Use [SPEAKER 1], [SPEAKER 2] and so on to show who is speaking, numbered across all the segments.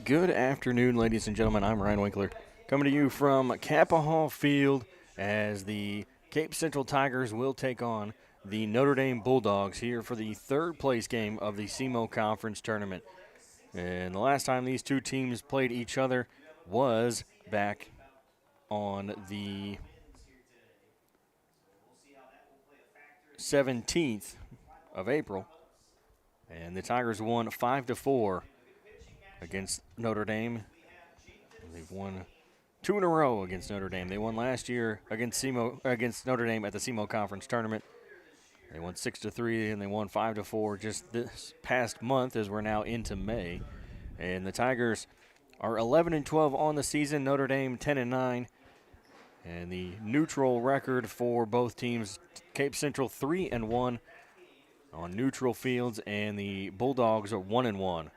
[SPEAKER 1] Good afternoon, ladies and gentlemen. I'm Ryan Winkler, coming to you from Capaha Field as the Cape Central Tigers will take on the Notre Dame Bulldogs here for the third place game of the SEMO Conference tournament. And the last time these two teams played each other was back on the 17th of April. And the Tigers won 5-4 against Notre Dame. They've won two in a row against Notre Dame. They won last year against Notre Dame at the SEMO Conference tournament. They won 6-3 and they won 5-4 just this past month as we're now into May. And the Tigers are 11-12 on the season. Notre Dame 10-9. And the neutral record for both teams: Cape Central 3-1 on neutral fields, and the Bulldogs are 1-1.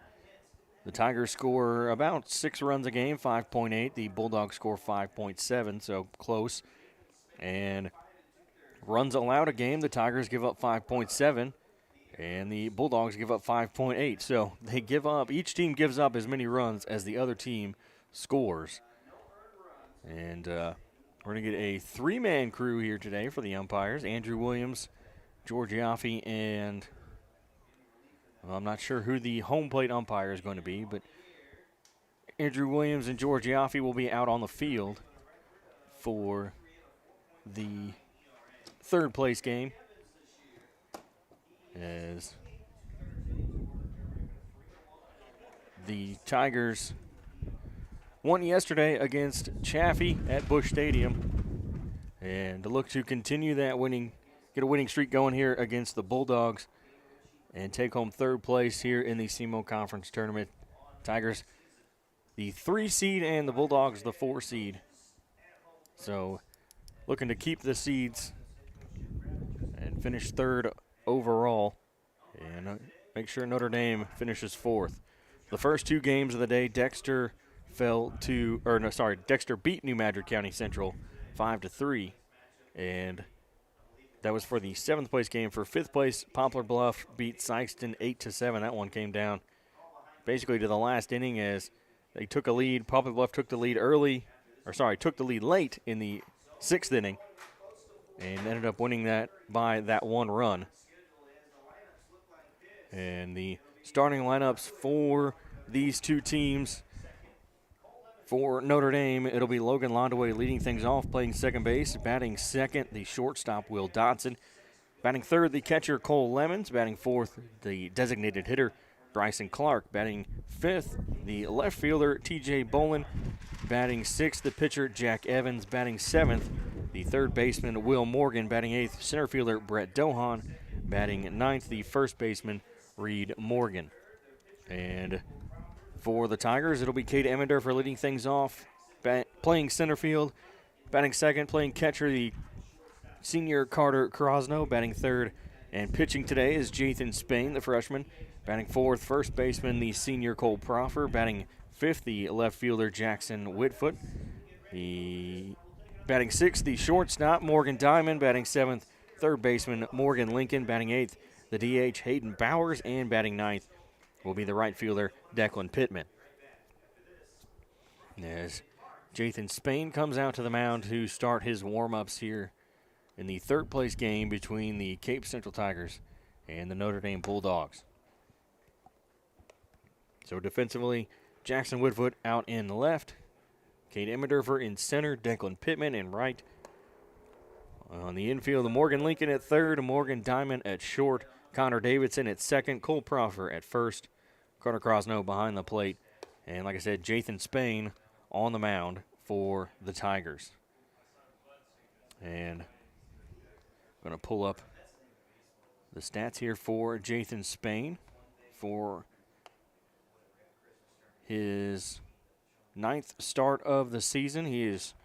[SPEAKER 1] The Tigers score about 6 runs a game, 5.8. The Bulldogs score 5.7, so close. And runs allowed a game, the Tigers give up 5.7, and the Bulldogs give up 5.8. So they give up, each team gives up as many runs as the other team scores. And we're going to get a 3-man crew here today for the umpires: Andrew Williams, George Yaffe, and I'm not sure who the home plate umpire is going to be, but Andrew Williams and George Yaffe will be out on the field for the third place game, as the Tigers won yesterday against Chaffee at Busch Stadium, and to look to continue that get a winning streak going here against the Bulldogs and take home third place here in the SEMO Conference tournament. Tigers the 3 seed and the Bulldogs the 4 seed. So looking to keep the seeds and finish third overall, and make sure Notre Dame finishes fourth. The first 2 games of the day, Dexter beat New Madrid County Central 5-3, and that was for the 7th place game. For 5th place, Poplar Bluff beat Sykeston 8-7. That one came down basically to the last inning as they took a lead. Poplar Bluff took the lead late in the 6th inning and ended up winning that by that 1 run. And the starting lineups for these two teams: for Notre Dame, it'll be Logan Londaway leading things off, playing second base. Batting second, the shortstop, Will Dodson. Batting third, the catcher, Cole Lemons. Batting fourth, the designated hitter, Bryson Clark. Batting fifth, the left fielder, TJ Bolin. Batting sixth, the pitcher, Jack Evans. Batting seventh, the third baseman, Will Morgan. Batting eighth, center fielder, Brett Dohan. Batting ninth, the first baseman, Reed Morgan. And for the Tigers, it'll be Cade Emmendorfer leading things off, playing center field. Batting second, playing catcher, the senior Carter Krosno. Batting third and pitching today is Jathan Spain, the freshman. Batting fourth, first baseman, the senior Cole Proffer. Batting fifth, the left fielder, Jackson Whitfoot. Batting sixth, the shortstop, Morgan Diamond. Batting seventh, third baseman, Morgan Lincoln. Batting eighth, the DH, Hayden Bowers. And batting ninth will be the right fielder, Declan Pittman. As Jathan Spain comes out to the mound to start his warm-ups here in the third place game between the Cape Central Tigers and the Notre Dame Bulldogs. So defensively, Jackson Whitfoot out in left, Cade Emmendorfer in center, Declan Pittman in right. On the infield, Morgan Lincoln at third, Morgan Diamond at short, Connor Davidson at second, Cole Proffer at first, Carter Krosno behind the plate, and like I said, Jathan Spain on the mound for the Tigers. And I'm going to pull up the stats here for Jathan Spain for his 9th start of the season. He is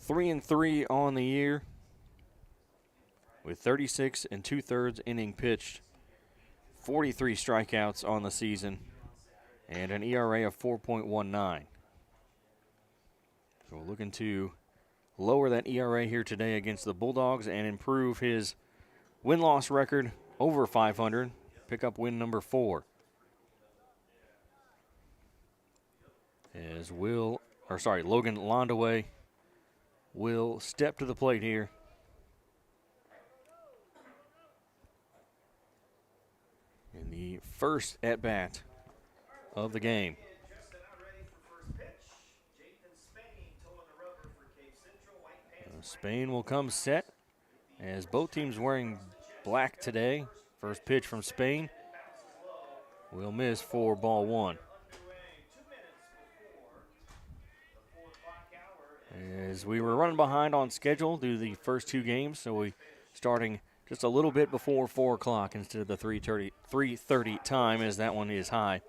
[SPEAKER 1] 3-3 on the year with 36 2/3 inning pitched, 43 strikeouts on the season, and an ERA of 4.19. So we're looking to lower that ERA here today against the Bulldogs and improve his win-loss record over 500, pick up win number 4. As Logan Londaway will step to the plate here. In the first at-bat of the game. Spain will come set as both teams wearing black today. First pitch from Spain will miss for ball one. As we were running behind on schedule due to the first two games, so we starting just a little bit before 4 o'clock instead of the 3:30 time, as that one is high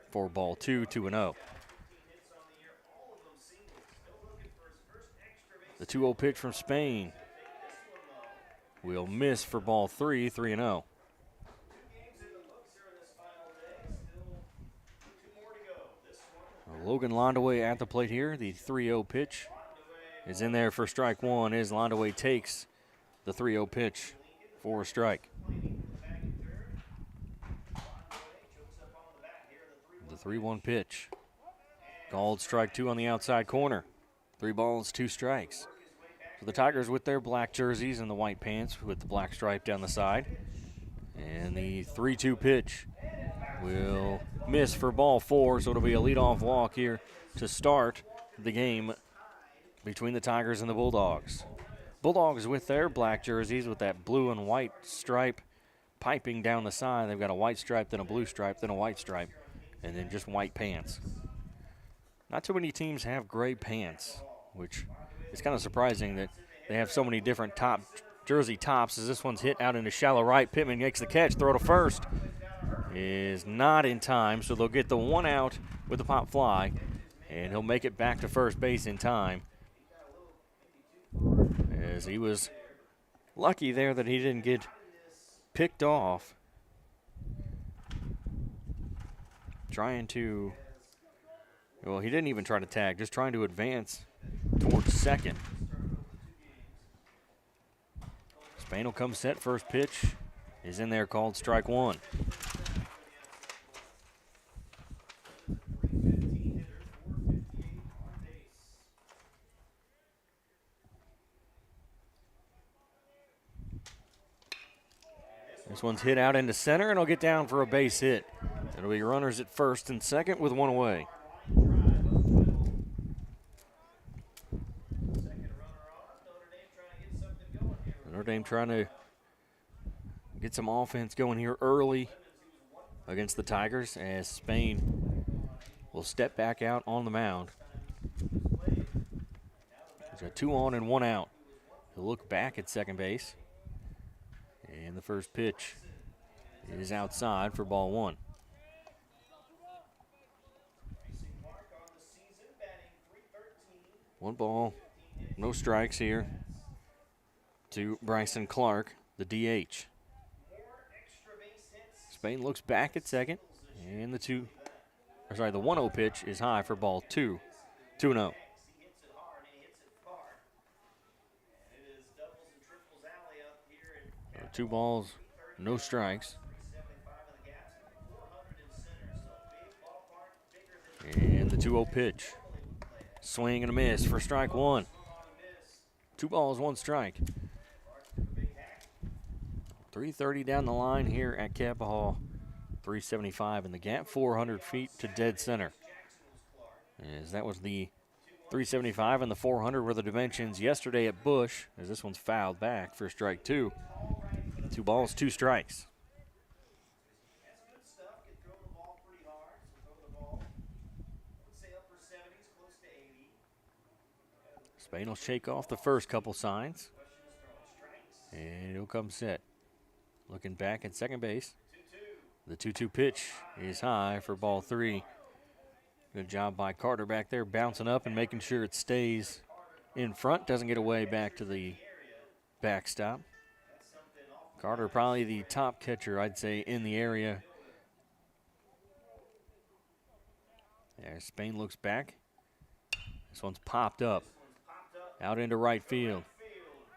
[SPEAKER 1] for ball two, 2-0. The 2-0 pitch from Spain will miss for ball three, 3-0. Logan Londaway at the plate here. The 3-0 pitch is in there for strike one as Londaway takes the 3-0 pitch for a strike. The 3-1 pitch. Called strike two on the outside corner. 3 balls, 2 strikes. So the Tigers with their black jerseys and the white pants with the black stripe down the side. And the 3-2 pitch will miss for ball four, so it'll be a leadoff walk here to start the game between the Tigers and the Bulldogs. Bulldogs with their black jerseys with that blue and white stripe piping down the side. They've got a white stripe, then a blue stripe, then a white stripe, and then just white pants. Not too many teams have gray pants, which is kind of surprising that they have so many different jersey tops. As this one's hit out into shallow right, Pittman makes the catch, throw to first. Is not in time, so they'll get the 1 out with the pop fly, and he'll make it back to first base in time. As he was lucky there that he didn't get picked off. He didn't even try to tag, just trying to advance towards second. Spain will come set, first pitch is in there, called strike one. This one's hit out into center, and it'll get down for a base hit. It'll be runners at first and second with 1 away. Notre Dame trying to get some offense going here early against the Tigers, as Spain will step back out on the mound. There's a 2 on and 1 out. He'll look back at second base. And the first pitch is outside for ball one. 1 ball, no strikes here to Bryson Clark, the DH. Spain looks back at second, and the 1-0 pitch is high for ball two, 2-0. 2 balls, no strikes. And the 2-0 pitch. Swing and a miss for strike one. 2 balls, 1 strike. 330 down the line here at Capaha. 375 in the gap, 400 feet to dead center. As that was the 375 and the 400 were the dimensions yesterday at Bush, as this one's fouled back for strike two. 2 balls, 2 strikes. Spain will shake off the first couple signs, and he'll come set. Looking back at second base. The 2-2 pitch is high for ball 3. Good job by Carter back there, bouncing up and making sure it stays in front, doesn't get away back to the backstop. Carter probably the top catcher, I'd say, in the area. As Spain looks back. This one's popped up. Out into right field.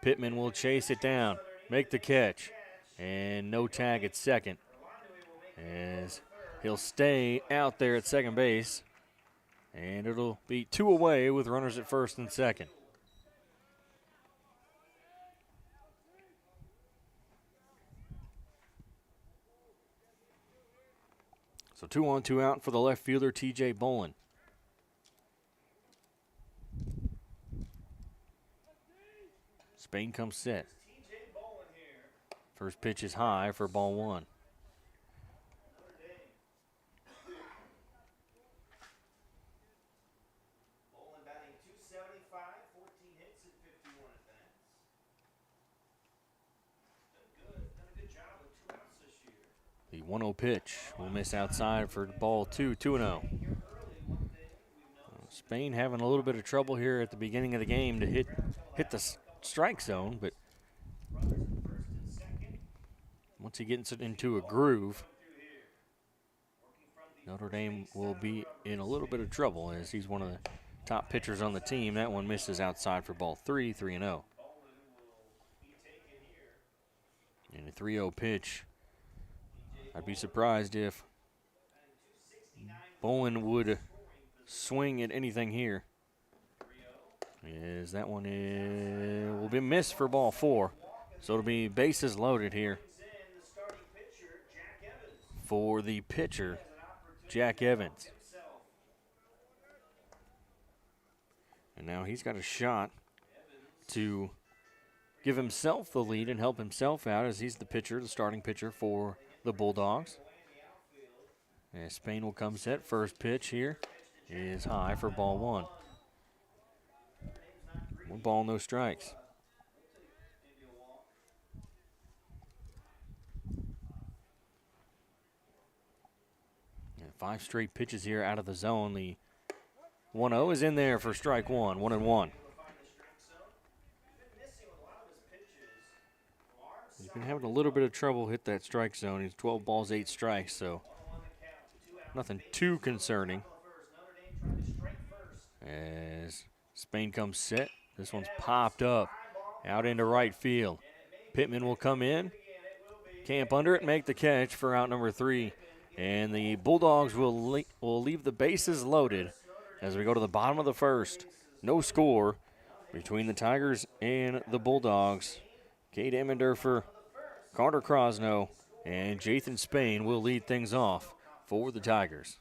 [SPEAKER 1] Pittman will chase it down, make the catch, and no tag at second. As he'll stay out there at second base. And it'll be 2 away with runners at first and second. So 2 on, 2 out for the left fielder, TJ Bolin. Spain comes set. First pitch is high for ball 1. The 1-0 pitch will miss outside for ball 2, 2-0. Spain having a little bit of trouble here at the beginning of the game to hit the strike zone, but once he gets into a groove, Notre Dame will be in a little bit of trouble as he's one of the top pitchers on the team. That one misses outside for ball 3, 3-0. And a 3-0 pitch. I'd be surprised if Bolin would swing at anything here. As that one will be missed for ball 4. So it'll be bases loaded here for the pitcher, Jack Evans. And now he's got a shot to give himself the lead and help himself out as he's the pitcher, the starting pitcher for the Bulldogs. And Spain will come set. First pitch here is high for ball 1. 1 ball, no strikes. And 5 straight pitches here out of the zone. The 1-0 is in there for strike 1, 1-1. He's been having a little bit of trouble hit that strike zone. He's 12 balls, 8 strikes, so nothing too concerning. As Spain comes set, this one's popped up out into right field. Pittman will come in, camp under it, make the catch for out number 3. And the Bulldogs will leave the bases loaded as we go to the bottom of the first. No score between the Tigers and the Bulldogs. Cade Emmendorfer, Carter Crosno, and Jathan Spain will lead things off for the Tigers.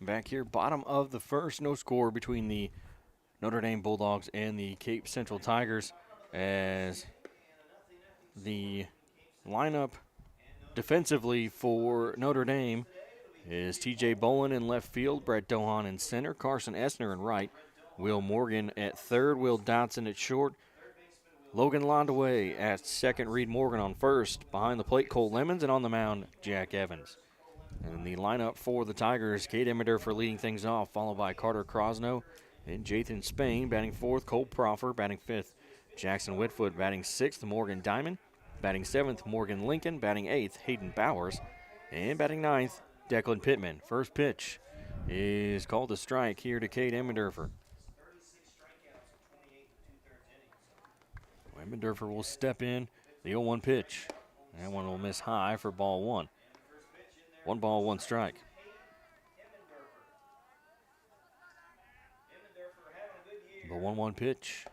[SPEAKER 1] Back here, bottom of the first, no score between the Notre Dame Bulldogs and the Cape Central Tigers as the lineup defensively for Notre Dame is TJ Bolin in left field, Brett Dohan in center, Carson Essner in right, Will Morgan at third, Will Dotson at short, Logan Londaway at second, Reed Morgan on first, behind the plate Cole Lemons, and on the mound Jack Evans. And the lineup for the Tigers, Cade Emmendorfer leading things off, followed by Carter Crosno and Jathan Spain batting fourth, Cole Proffer batting fifth, Jackson Whitfoot batting sixth, Morgan Diamond Batting 7th, Morgan Lincoln. Batting 8th, Hayden Bowers. And batting 9th, Declan Pittman. First pitch is called a strike here to Cade Emmendorfer. Emmendorfer will step in. The 0-1 pitch. That one will miss high for ball 1. 1 ball, 1 strike. The 1-1 pitch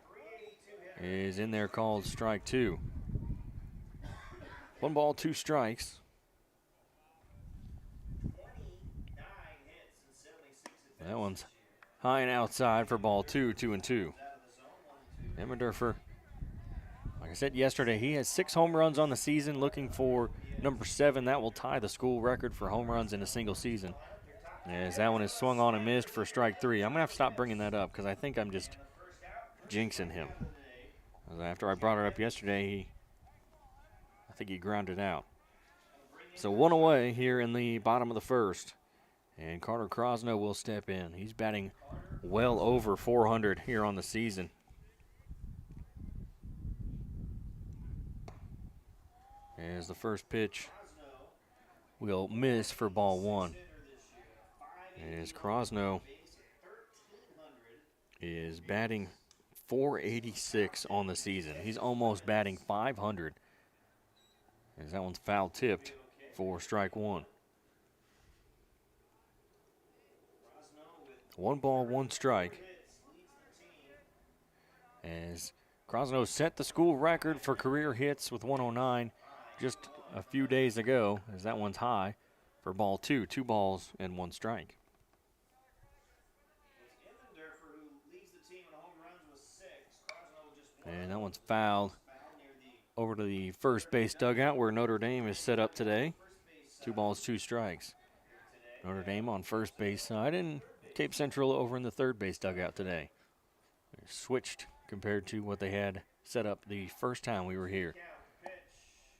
[SPEAKER 1] is in there, called strike 2. 1 ball, 2 strikes. That one's high and outside for ball 2, 2-2. Emmendorfer, like I said yesterday, he has 6 home runs on the season, looking for number 7. That will tie the school record for home runs in a single season. As that one is swung on and missed for strike 3. I'm going to have to stop bringing that up because I think I'm just jinxing him. After I brought it up yesterday, I think he grounded out. So 1 away here in the bottom of the first. And Carter Crosno will step in. He's batting well over 400 here on the season. As the first pitch will miss for ball 1. As Crosno is batting .486 on the season. He's almost batting .500. As that one's foul tipped for strike 1. 1 ball, 1 strike. As Crosno set the school record for career hits with 109 just a few days ago, as that one's high for ball 2. 2 balls and 1 strike. And that one's fouled over to the first base dugout where Notre Dame is set up today. 2 balls, 2 strikes. Notre Dame on first base side and Cape Central over in the third base dugout today. They're switched compared to what they had set up the first time we were here.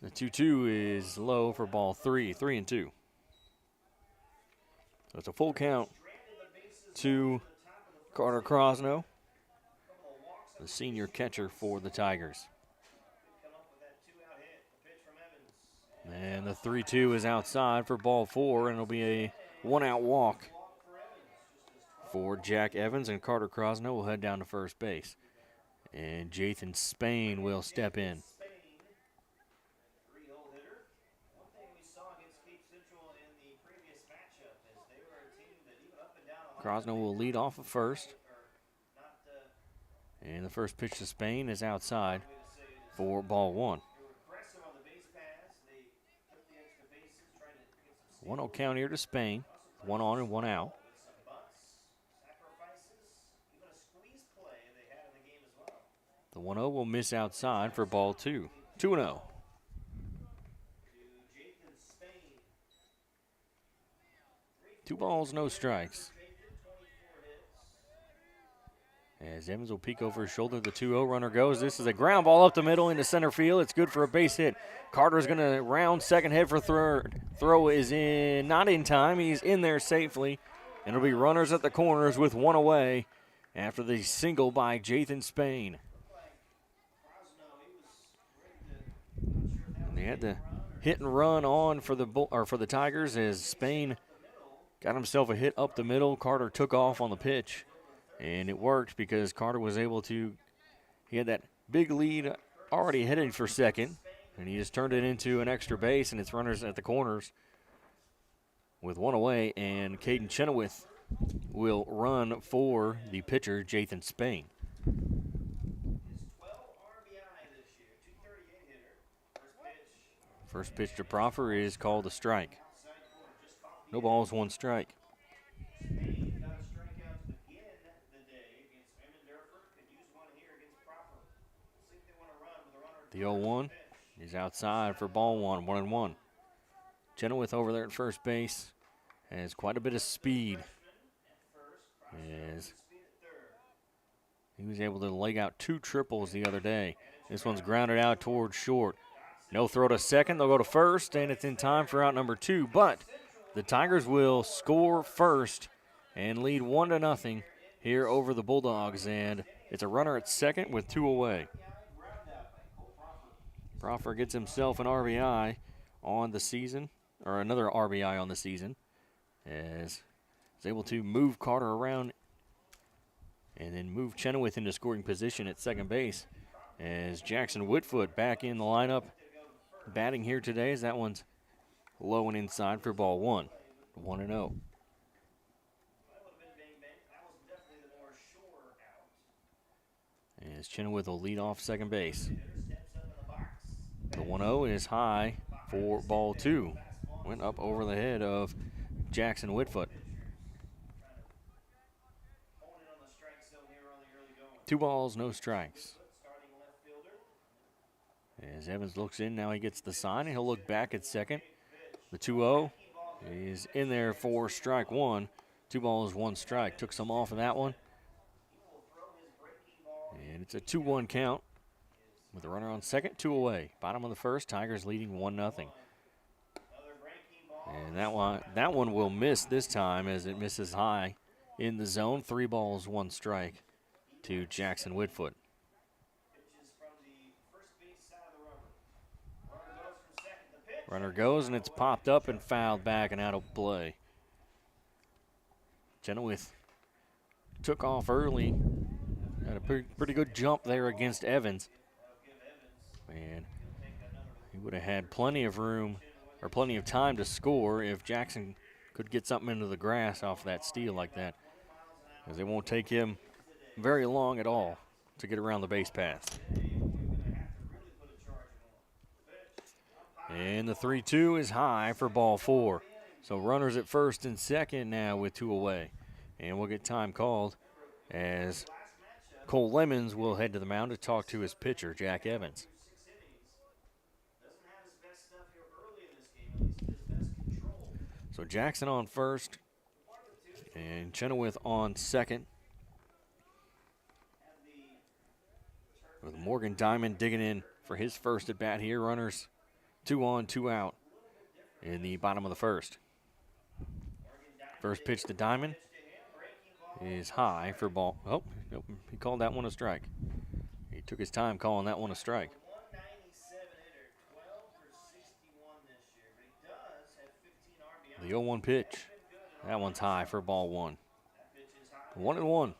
[SPEAKER 1] The 2-2 is low for ball 3, 3-2. So it's a full count to Carter Crosno, the senior catcher for the Tigers. And the 3-2 is outside for ball 4, and it'll be a 1-out walk for Jack Evans, and Carter Crosno will head down to first base. And Jathan Spain will step in. Crosno will lead off of first. And the first pitch to Spain is outside for ball 1. 1-0 count here to Spain. 1 on and 1 out. The 1-0 will miss outside for ball 2. 2-0. Two balls, no strikes. As Evans will peek over his shoulder, the 2-0 runner goes. This is a ground ball up the middle into center field. It's good for a base hit. Carter's going to round second, head for third. Throw is in, not in time. He's in there safely. And it'll be runners at the corners with 1 away after the single by Jathan Spain. And they had to hit and run on for the Tigers as Spain got himself a hit up the middle. Carter took off on the pitch. And it worked because Carter was able to, he had that big lead already headed for second, and he just turned it into an extra base, and it's runners at the corners with 1 away, and Caden Chenoweth will run for the pitcher, Jathan Spain. First pitch to Proffer is called a strike. No balls, 1 strike. The 0-1 is outside for ball 1, 1-1. Chenoweth over there at first base has quite a bit of speed. As he was able to leg out 2 triples the other day. This one's grounded out towards short. No throw to second. They'll go to first, and it's in time for out number 2. But the Tigers will score first and lead 1-0 here over the Bulldogs. And it's a runner at second with 2 away. Proffer gets himself an RBI on the season, or another RBI on the season, as he's able to move Carter around and then move Chenoweth into scoring position at second base. As Jackson Whitfoot back in the lineup, batting here today, as that one's low and inside for ball one. 1-0. As Chenoweth will lead off second base. The 1-0 is high for ball two. Went up over the head of Jackson Whitfoot. 2 balls, no strikes. As Evans looks in, now he gets the sign, and he'll look back at second. The 2-0 is in there for strike one. 2 balls, 1 strike. Took some off of that one. And it's a 2-1 count with a runner on second, 2 away. Bottom of the first, Tigers leading 1-0. And that one will miss this time as it misses high in the zone. 3 balls, 1 strike to Jackson Whitfoot. Runner goes, and it's popped up and fouled back and out of play. Chenoweth took off early. Had a pretty good jump there against Evans. And he would have had plenty of room, or plenty of time to score if Jackson could get something into the grass off that steal like that. As it won't take him very long at all to get around the base path. And the 3-2 is high for ball 4. So runners at first and second now with 2 away. And we'll get time called as Cole Lemons will head to the mound to talk to his pitcher, Jack Evans. So Jackson on first and Chenoweth on second. With Morgan Diamond digging in for his first at bat here. Runners 2 on, 2 out in the bottom of the first. First pitch to Diamond is high for ball. Oh, nope, he called that one a strike. He took his time calling that one a strike. The 0-1 pitch. That one's high for ball 1. 1-1.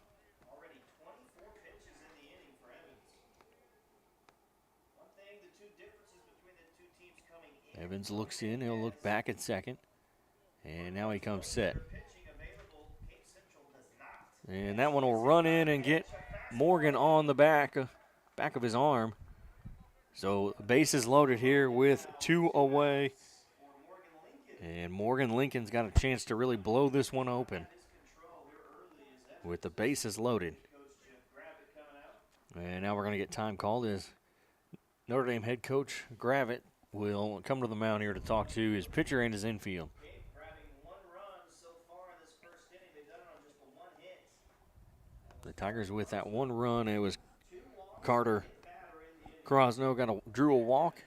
[SPEAKER 1] Evans looks in. He'll look back at second. And now he comes set. And that one will run in and get Morgan on the back of his arm. So bases loaded here with 2 away. And Morgan Lincoln's got a chance to really blow this one open with the bases loaded. And now we're going to get time called as Notre Dame head coach Gravitt will come to the mound here to talk to his pitcher and his infield. The Tigers with that 1 run. It was Carter Crosno drew a walk,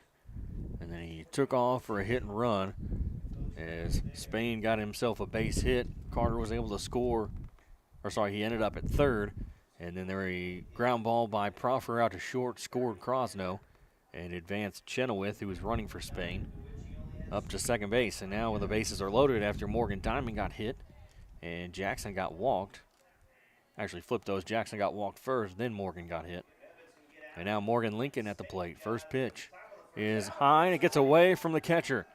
[SPEAKER 1] and then he took off for a hit and run as Spain got himself a base hit. Carter was able to score, he ended up at third, and then there was a ground ball by Proffer out to short, scored Crosno, and advanced Chenoweth, who was running for Spain, up to second base. And now when the bases are loaded after Morgan Diamond got hit and Jackson got walked, actually flipped those. Jackson got walked first, then Morgan got hit. And now Morgan Lincoln at the plate. First pitch is high, and it gets away from the catcher.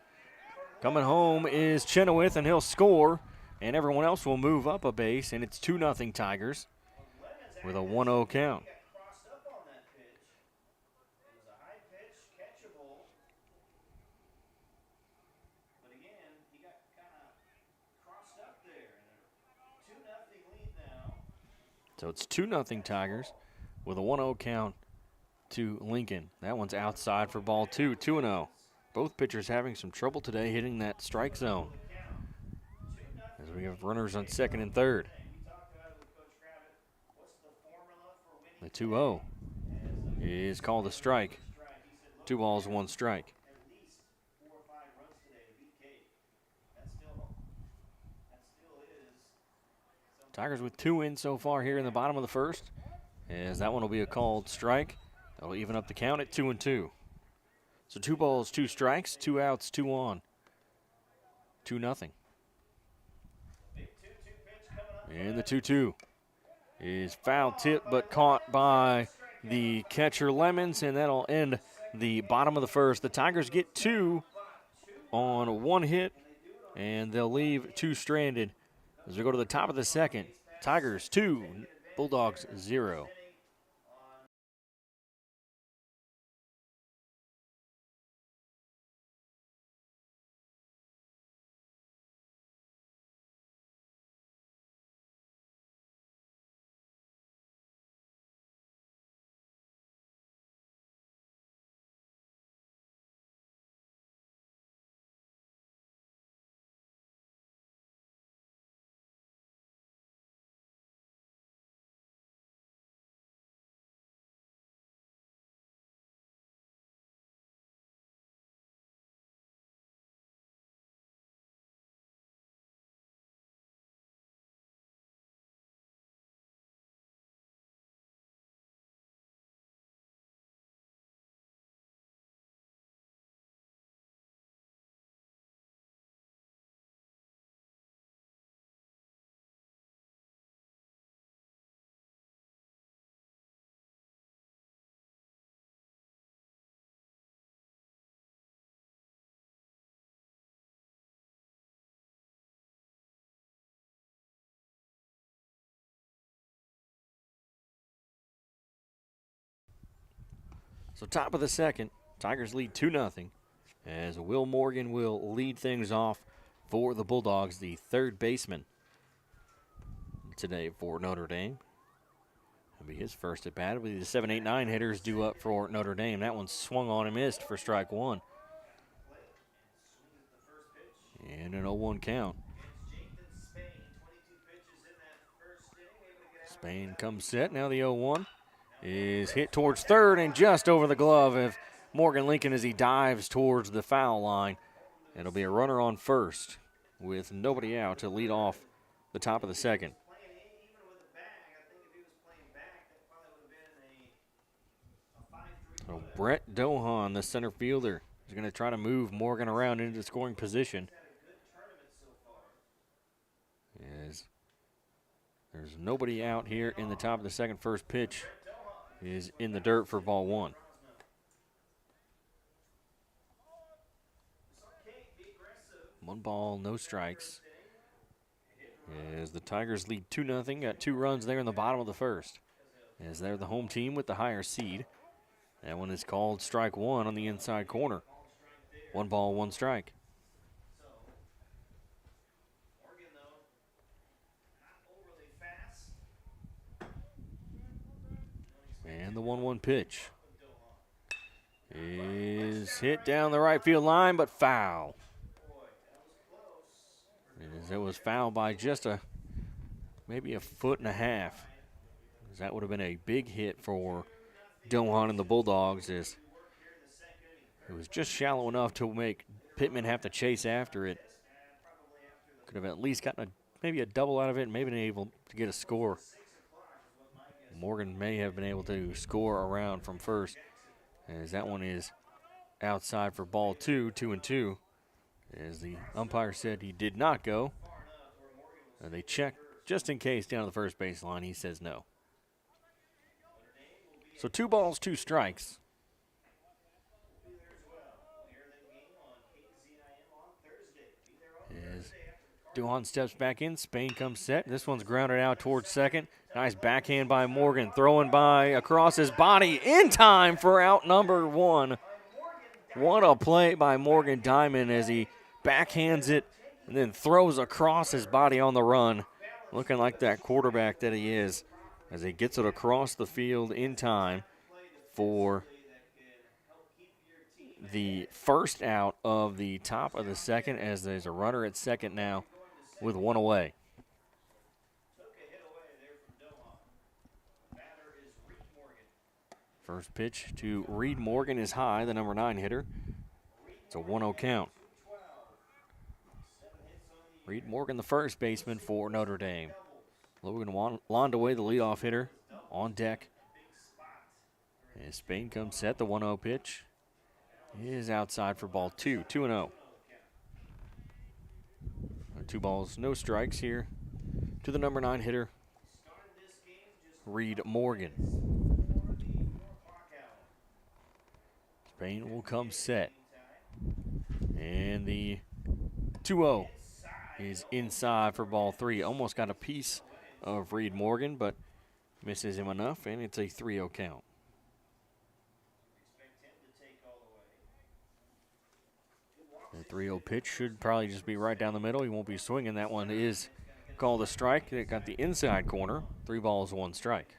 [SPEAKER 1] Coming home is Chenoweth, and he'll score, and everyone else will move up a base, and it's 2-0 Tigers with a 1-0 count. So it's 2-0 Tigers with a 1-0 count to Lincoln. That one's outside for ball 2, 2-0. Both pitchers having some trouble today hitting that strike zone. As we have runners on second and third. The 2-0 is called a strike. 2 balls, 1 strike. Tigers with 2 in so far here in the bottom of the first, as that one will be a called strike. That'll even up the count at 2-2. So 2 balls, 2 strikes, 2 outs, 2 on. 2-0. And the 2-2 is foul tip, but caught by the catcher Lemons, and that'll end the bottom of the first. The Tigers get 2 on 1 hit, and they'll leave 2 stranded as we go to the top of the second. Tigers 2, Bulldogs 0. So top of the second, Tigers lead 2-0 as Will Morgan will lead things off for the Bulldogs, the third baseman today for Notre Dame. That'll be his first at bat. It'll be the 7-8-9 hitters due up for Notre Dame. That one swung on and missed for strike 1. And an 0-1 count. Spain comes set. Now the 0-1 is hit towards third and just over the glove of Morgan Lincoln as he dives towards the foul line. It'll be a runner on first with nobody out to lead off the top of the second. So Brett Dohan, the center fielder, is going to try to move Morgan around into scoring position. As there's nobody out here in the top of the second. First pitch is in the dirt for ball 1. One ball, no strikes. As the Tigers lead 2-0, got 2 runs there in the bottom of the first. As they're the home team with the higher seed. That one is called strike 1 on the inside corner. 1 ball, 1 strike. And the 1-1 pitch is hit down the right field line, but foul. It was foul by just maybe a foot and a half. That would have been a big hit for Dohan and the Bulldogs, as it was just shallow enough to make Pittman have to chase after it. Could have at least gotten maybe a double out of it and maybe been able to get a score. Morgan may have been able to score around from first, as that one is outside for ball 2, 2-2. As the umpire said he did not go. They checked just in case down to the first baseline. He says no. So 2 balls, 2 strikes. As Dohan steps back in, Spain comes set. This one's grounded out towards second. Nice backhand by Morgan, throwing by across his body in time for out number 1. What a play by Morgan Diamond as he backhands it and then throws across his body on the run, looking like that quarterback that he is, as he gets it across the field in time for the first out of the top of the second, as there's a runner at second now with 1 away. First pitch to Reed Morgan is high, the number 9 hitter. It's a 1-0 count. Reed Morgan, the first baseman for Notre Dame. Logan Landaway, the leadoff hitter, on deck. As Spain comes set, the 1-0 pitch is outside for ball 2, 2-0. 2 balls, no strikes here to the number 9 hitter, Reed Morgan. Spain will come set. And the 2-0 is inside for ball 3. Almost got a piece of Reed Morgan, but misses him enough, and it's a 3-0 count. The 3-0 pitch should probably just be right down the middle. He won't be swinging. That one is called a strike. It got the inside corner. 3 balls, 1 strike.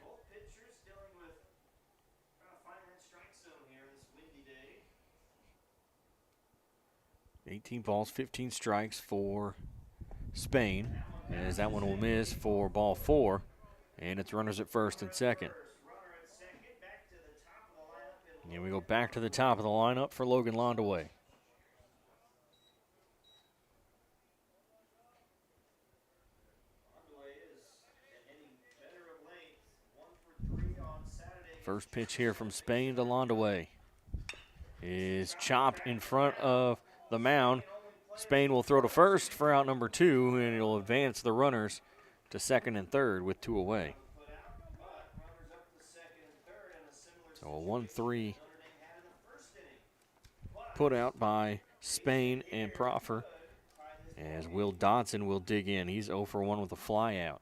[SPEAKER 1] 18 balls, 15 strikes for Spain, as that one will miss for ball 4, and it's runners at first and second. And we go back to the top of the lineup for Logan Londaway. First pitch here from Spain to Londaway is chopped in front of the mound. Spain will throw to first for out number 2, and it'll advance the runners to second and third with 2 away. So a 1-3 put out by Spain and Proffer, as Will Dodson will dig in. He's 0 for 1 with a fly out.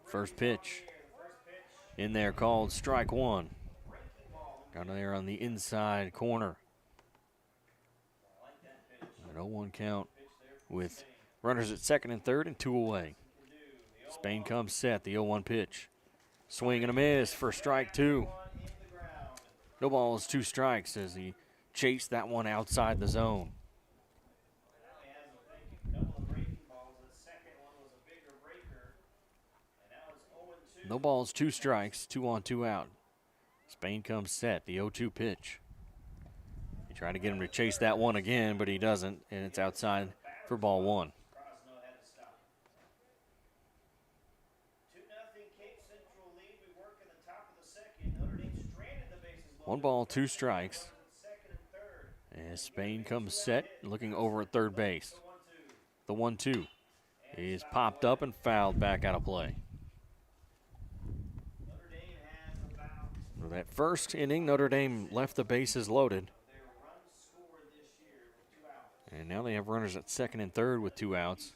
[SPEAKER 1] First pitch in there called strike 1. Got there on the inside corner. An 0-1 count with runners at second and third and 2 away. Spain comes set, the 0-1 pitch. Swing and a miss for strike 2. No balls, 2 strikes as he chased that one outside the zone. No balls, 2 strikes, 2 on, 2 out. Spain comes set, the 0-2 pitch. He tried to get him to chase that one again, but he doesn't, and it's outside for ball 1. 1 ball, 2 strikes. As Spain comes set, looking over at third base. The 1-2 is popped up and fouled back out of play. For that first inning, Notre Dame left the bases loaded. And now they have runners at second and third with 2 outs.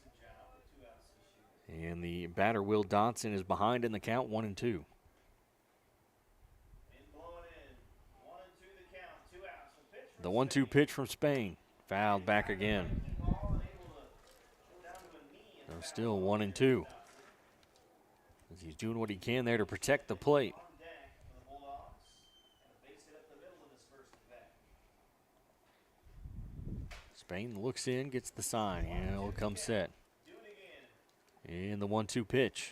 [SPEAKER 1] And the batter, Will Dodson, is behind in the count, 1-2. The 1-2 pitch from Spain, fouled back again. So still 1-2. As he's doing what he can there to protect the plate. Spain looks in, gets the sign. Yeah, it'll come set. And the 1-2 pitch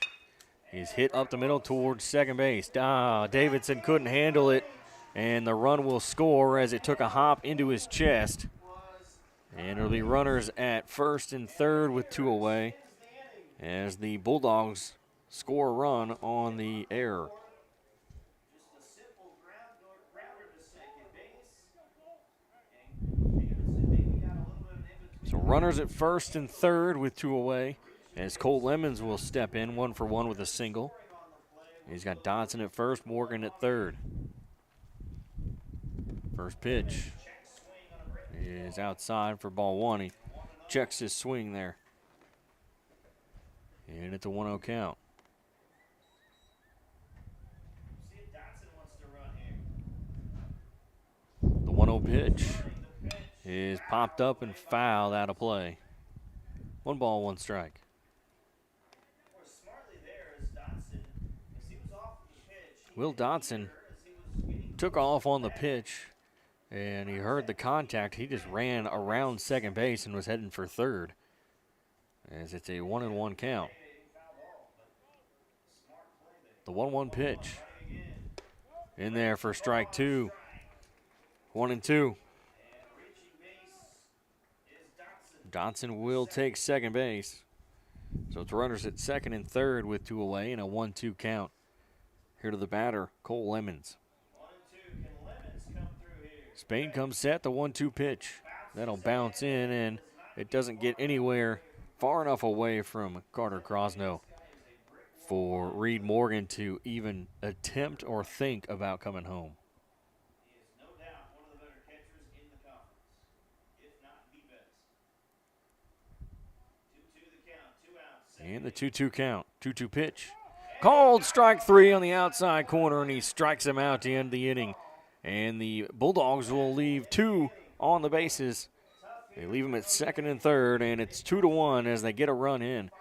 [SPEAKER 1] is hit up the middle towards second base. Davidson couldn't handle it, and the run will score as it took a hop into his chest. And it'll be runners at first and third with 2 away as the Bulldogs score a run on the error. So runners at first and third with 2 away as Cole Lemons will step in 1 for 1 with a single. He's got Dodson at first, Morgan at third. First pitch is outside for ball 1. He checks his swing there. And it's a 1-0 count. The 1-0 pitch is popped up and fouled out of play. 1 ball, 1 strike. Will Dodson took off on the pitch, and he heard the contact. He just ran around second base and was heading for third, as it's a 1-1 count. The 1-1 pitch in there for strike 2. 1-2. Dodson will take second base. So it's runners at second and third with 2 away and a 1-2 count Here to the batter, Cole Lemons. Spain comes set, the 1-2 pitch. That'll bounce in, and it doesn't get anywhere far enough away from Carter Crosno for Reed Morgan to even attempt or think about coming home. And the 2-2 count, 2-2 pitch. Called strike 3 on the outside corner, and he strikes him out to end the inning. And the Bulldogs will leave 2 on the bases. They leave him at second and third, and it's 2-1 as they get a run in.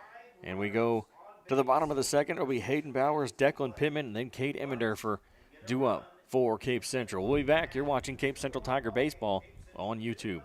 [SPEAKER 1] And we go to the bottom of the second. It'll be Hayden Bowers, Declan Pittman, and then Kate Emmender due up for Cape Central. We'll be back. You're watching Cape Central Tiger Baseball on YouTube.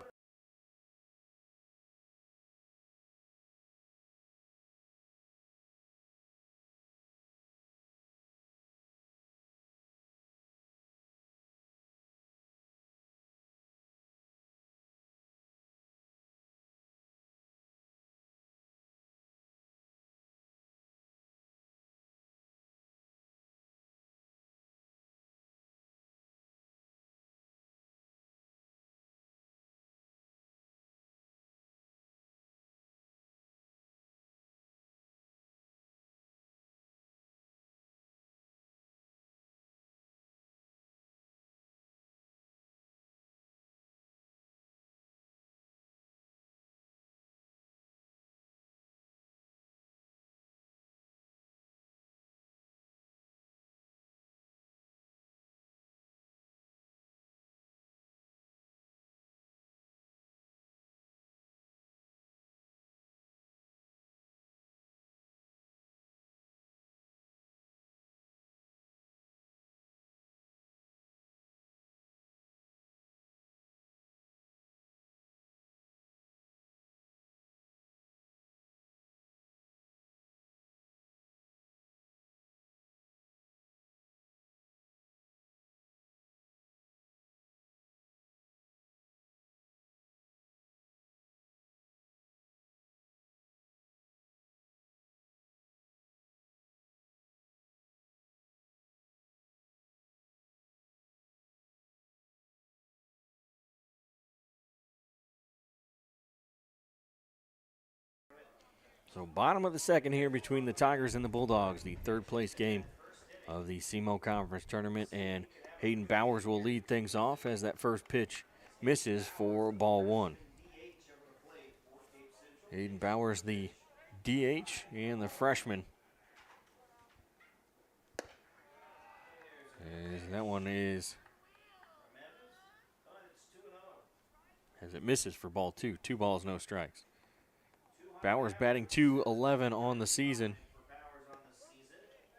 [SPEAKER 1] So bottom of the second here between the Tigers and the Bulldogs, the third place game of the SEMO Conference tournament, and Hayden Bowers will lead things off as that first pitch misses for ball 1. Hayden Bowers, the DH, and the freshman. And that one is, as it misses for ball 2. 2 balls, no strikes. Bowers batting .211 on the season,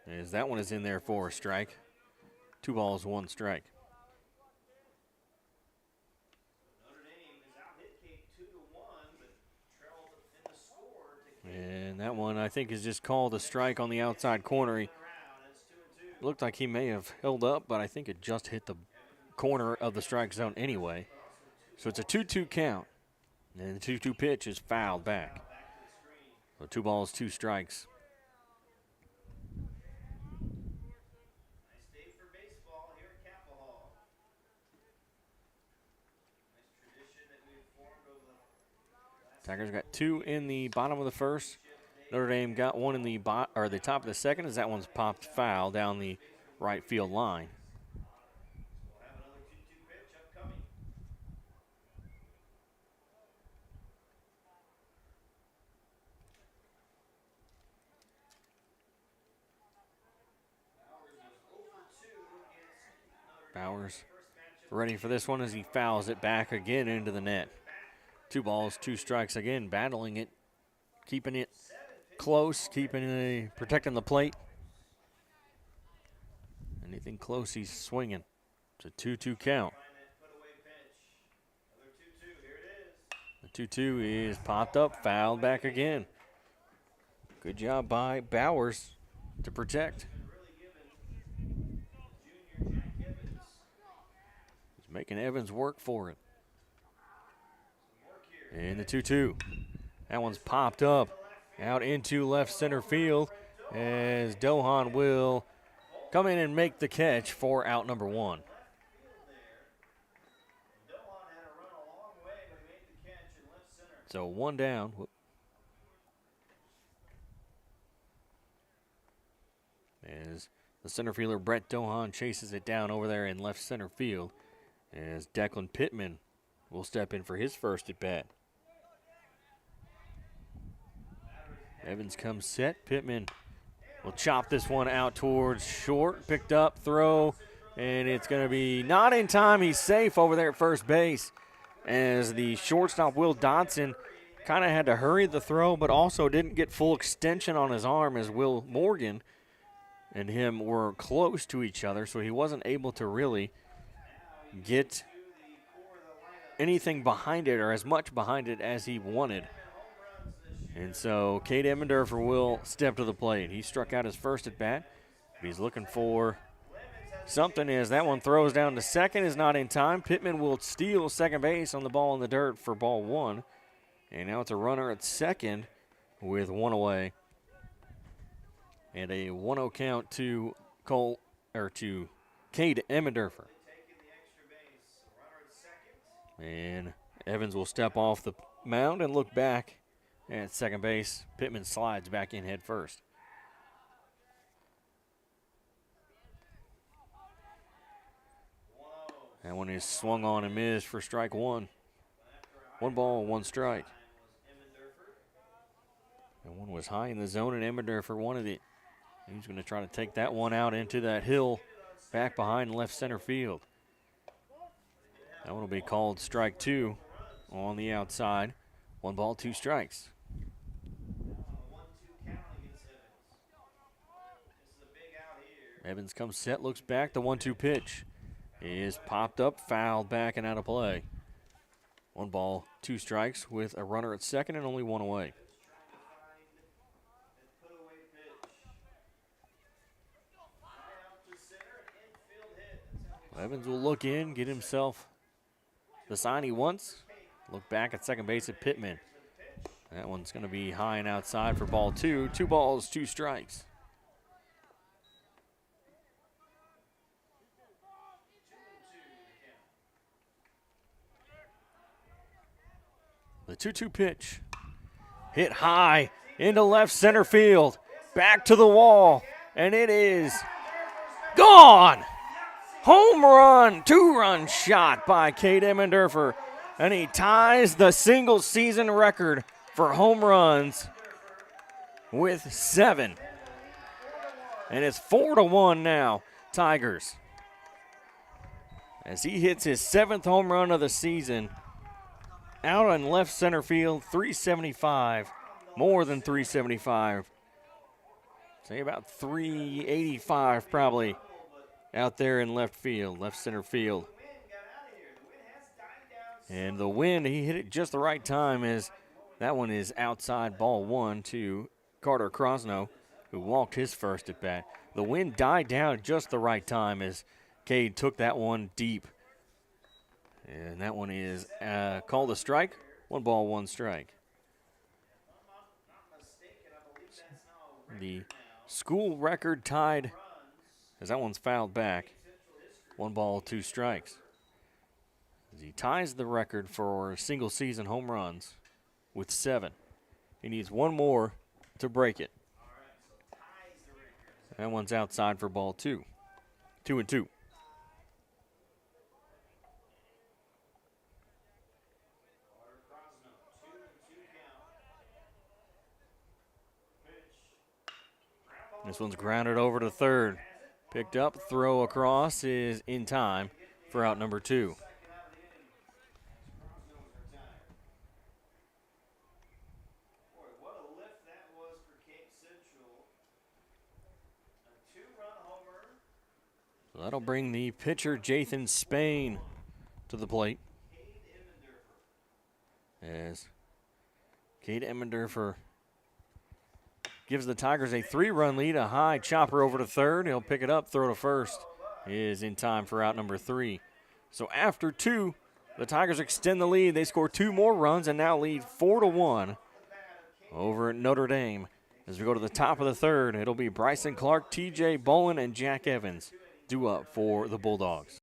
[SPEAKER 1] as that one is in there for a strike. 2 balls, 1 strike. And that one, I think, is just called a strike on the outside corner. He looked like he may have held up, but I think it just hit the corner of the strike zone anyway. So it's a 2-2 count, and the 2-2 pitch is fouled back. So 2 balls, 2 strikes. Nice day for baseball here at Capaha. Nice tradition that we've formed over the Tigers got 2 in the bottom of the first. Notre Dame got 1 in the top of the second, as that one's popped foul down the right field line. We'll have another 2-2 pitch upcoming. Bowers ready for this one as he fouls it back again into the net. 2 balls, 2 strikes again, battling it, keeping it close, protecting the plate. Anything close, he's swinging. It's a 2-2 count. The 2-2 is popped up, fouled back again. Good job by Bowers to protect. Making Evans work for it. And the 2-2. That one's popped up out into left center field as Dohan will come in and make the catch for out number 1. So 1 down. As the center fielder Brett Dohan chases it down over there in left center field, as Declan Pittman will step in for his first at bat. Evans comes set. Pittman will chop this one out towards short. Picked up, throw, and it's going to be not in time. He's safe over there at first base, as the shortstop Will Dodson kind of had to hurry the throw, but also didn't get full extension on his arm, as Will Morgan and him were close to each other, so he wasn't able to really get anything behind it or as much behind it as he wanted. And so Cade Emmendorfer will step to the plate. He struck out his first at bat. He's looking for something, as that one throws down to second, is not in time. Pittman will steal second base on the ball in the dirt for ball 1. And now it's a runner at second with 1 away. And a 1-0 count to Cade Emmendorfer. And Evans will step off the mound and look back at second base. Pittman slides back in head first. That one is swung on and missed for strike 1. 1 ball, 1 strike. That one was high in the zone, and Emmendorfer wanted it. He's going to try to take that one out into that hill back behind left center field. That one will be called strike 2 on the outside. 1 ball, 2 strikes. Evans comes set, looks back. The 1-2 pitch is popped up, fouled back and out of play. 1 ball, 2 strikes with a runner at second and only 1 away. Evans will look in, get himself the sign he wants. Look back at second base at Pittman. That one's going to be high and outside for ball 2. 2 balls, 2 strikes. The 2-2 pitch hit high into left center field. Back to the wall, and it is gone. Home run, 2-run shot by Cade Emmendorfer, and he ties the single season record for home runs with 7. And it's 4-1 now, Tigers, as he hits his 7th home run of the season out on left center field. 375, more than 375. Say about 385 probably. Out there in left field, left center field. And the wind, he hit it just the right time, as that one is outside ball 1 to Carter Crosno, who walked his first at bat. The wind died down at just the right time as Cade took that one deep. And that one is called a strike. 1 ball, 1 strike. The school record tied, as that one's fouled back. 1 ball, 2 strikes. As he ties the record for single season home runs with 7. He needs 1 more to break it. That one's outside for ball 2. 2-2. This one's grounded over to third. Picked up, throw across is in time for out number 2. So that'll bring the pitcher, Jathan Spain, to the plate. As Cade Emmendorfer gives the Tigers a 3-run lead. A high chopper over to third. He'll pick it up, throw to first. Is in time for out number 3. So after 2, the Tigers extend the lead. They score 2 more runs and now lead 4-1 over at Notre Dame As we go to the top of the third, it'll be Bryson Clark, TJ Bolin, and Jack Evans due up for the Bulldogs.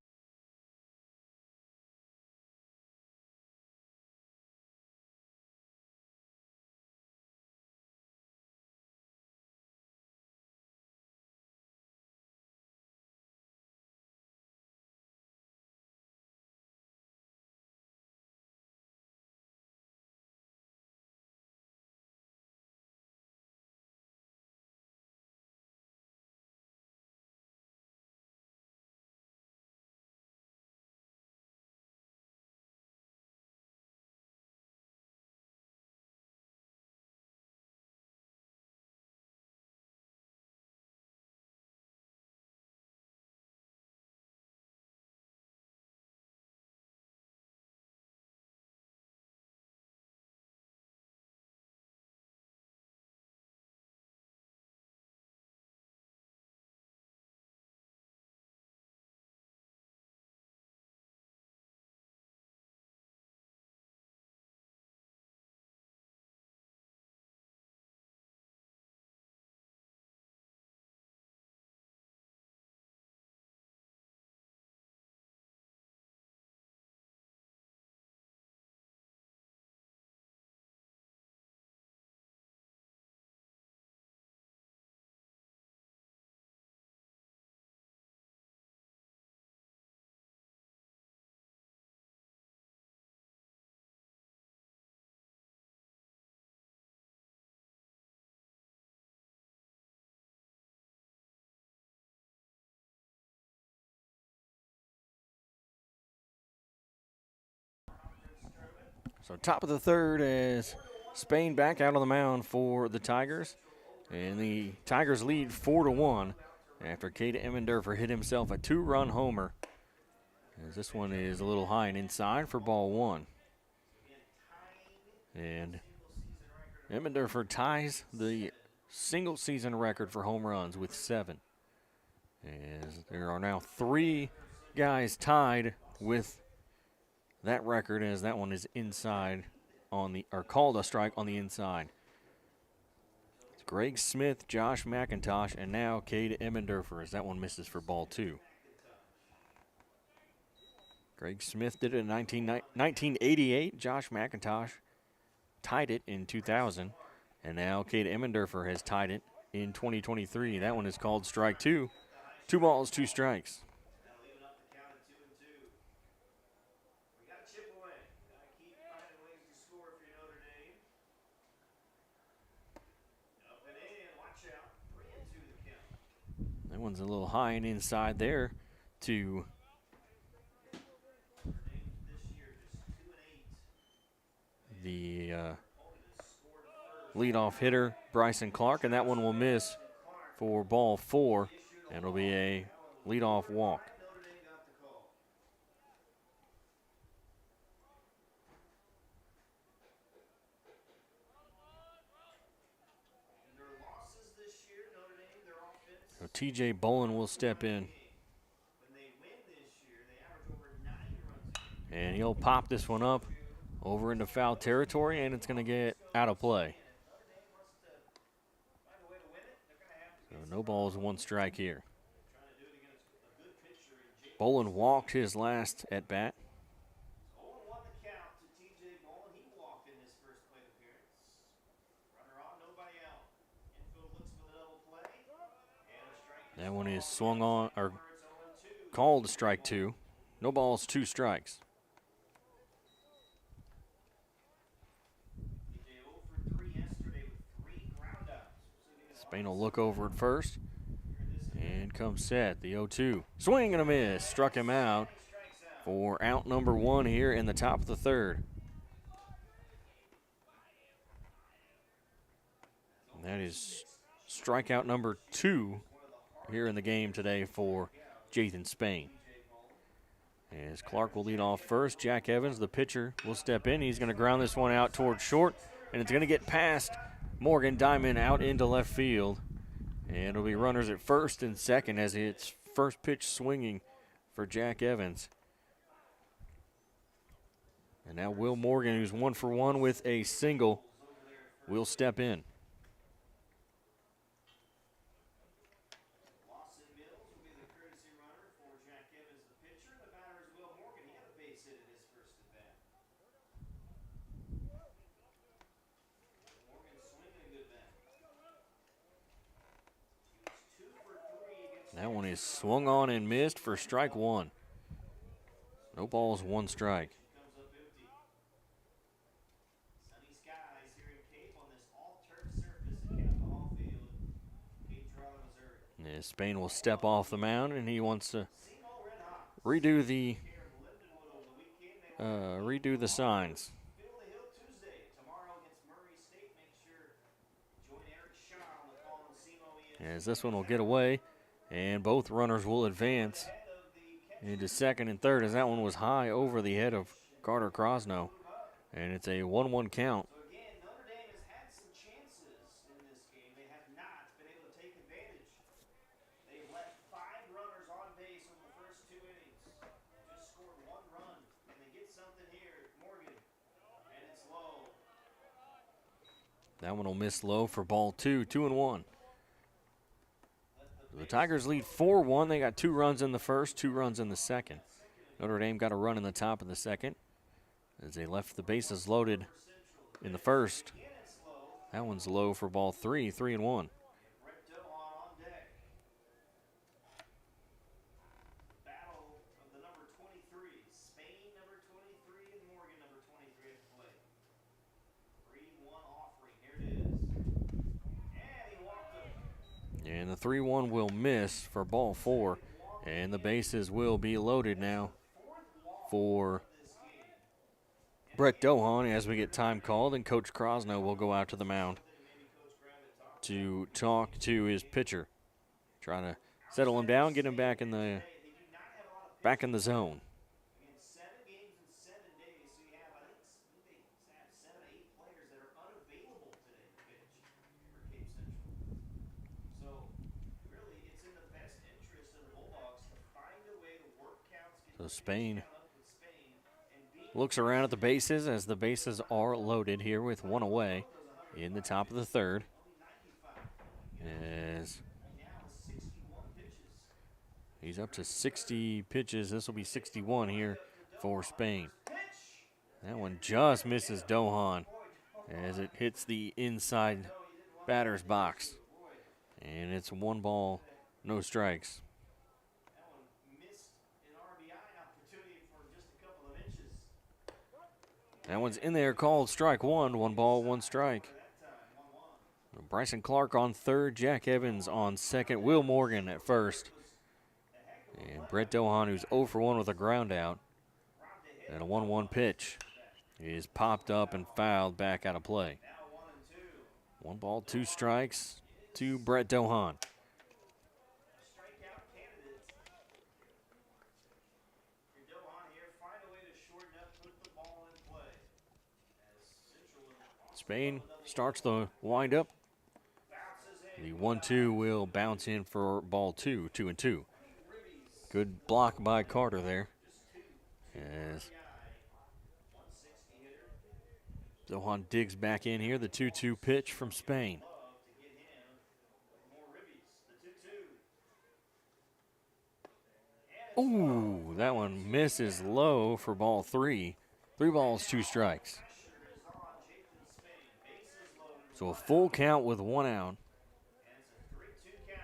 [SPEAKER 1] So top of the third is Spain back out on the mound for the Tigers. And the Tigers lead 4-1 after Cade Emmendorfer hit himself a 2-run homer. As this one is a little high and inside for ball one. And Emmendorfer ties the single season record for home runs with 7. As there are now 3 guys tied with that record, as that one is inside on the, or called a strike on the inside. It's Greg Smith, Josh McIntosh, and now Cade Emmendorfer, as that one misses for ball 2. Greg Smith did it in 1988. Josh McIntosh tied it in 2000. And now Cade Emmendorfer has tied it in 2023. That one is called strike 2. 2 balls, 2 strikes. That one's a little high and inside there to the leadoff hitter, Bryson Clark, and that one will miss for ball 4, and it'll be a leadoff walk. So TJ Bolin will step in. And he'll pop this one up over into foul territory, and it's going to get out of play. So no balls, 1 strike here. Bolin walked his last at bat. That one is swung on, or called strike 2. No balls, 2 strikes. Spain will look over at first. And comes set, the 0-2. Swing and a miss. Struck him out for out number 1 here in the top of the third. And that is strikeout number 2 here in the game today for Jathan Spain. As Clark will lead off first, Jack Evans, the pitcher, will step in. He's going to ground this one out towards short, and it's going to get past Morgan Diamond out into left field. And it'll be runners at first and second as it's first pitch swinging for Jack Evans. And now Will Morgan, who's 1 for 1 with a single, will step in. That one is swung on and missed for strike one. No balls, one strike.
[SPEAKER 2] Sunny skies here in Cape on this all-turf surface at Capaha Field, Cape Girardeau, Missouri.
[SPEAKER 1] Yeah, Spain will step off the mound, and he wants to
[SPEAKER 2] SEMO Red Hawks
[SPEAKER 1] redo
[SPEAKER 2] take care of Lindenwood over the weekend. They will
[SPEAKER 1] redo the signs.
[SPEAKER 2] Field the Hill Tuesday. Tomorrow against Murray State. Make sure join Eric Shaw on the call on SEMO
[SPEAKER 1] As this one will get away, and both runners will advance into second and third, as that one was high over the head of Carter Crosno. And it's a 1-1 count.
[SPEAKER 2] So again, Notre Dame has had some chances in this game. They have not been able to take advantage. They've left 5 runners on base over the first 2 innings. Just scored 1 run, and they get something here. Morgan, and it's low.
[SPEAKER 1] That one will miss low for ball 2, 2-1. The Tigers lead 4-1. They got 2 runs in the first, 2 runs in the second. Notre Dame got a run in the top of the second as they left the bases loaded in the first. That one's low for ball 3, 3-1.
[SPEAKER 2] Battle of the number 23. Spain, number 23, and Morgan, number 23 at the plate. 3-1 offering. Here it is. And he walked him.
[SPEAKER 1] And the 3-1 will miss for ball 4. And the bases will be loaded now for Brett Dohan as we get time called, and Coach Crosno will go out to the mound to talk to his pitcher, trying to settle him down, get him back in the zone.
[SPEAKER 2] 7 games in 7 days, so you have, I think they have 7 or 8 players that are unavailable today to pitch for Cape Central. So, really, it's in the best interest of the Bulldogs to find a way to work counts, get
[SPEAKER 1] So Spain
[SPEAKER 2] up with Spain, and beat
[SPEAKER 1] looks around at the bases as the bases are loaded here with 1 away in the top of the third. As
[SPEAKER 2] now 61 pitches.
[SPEAKER 1] he's up to 60 pitches. This will be 61 here for Spain. That one just misses Dohan as it hits the inside batter's box. And it's 1 ball, no strikes.
[SPEAKER 2] That one missed an RBI opportunity for just a couple of inches.
[SPEAKER 1] That one's in there, called strike 1. 1 ball, 1 strike. Bryson Clark on third, Jack Evans on second, Will Morgan at first. And Brett Dohan, who's 0 for 1 with a ground out. And a 1-1 pitch is popped up and fouled back out of play. 1 ball, 2 strikes to Brett Dohan.
[SPEAKER 2] Strikeout candidate. For Dohan here, find a way to shorten up, put the ball in play. As Central
[SPEAKER 1] Spain starts the windup. The 1-2 will bounce in for ball 2, 2-2. Good block by Carter there. As Dohan digs back in here, the 2-2 pitch from Spain. Ooh, that one misses low for ball 3. 3 balls, 2 strikes. So a full count with 1 out.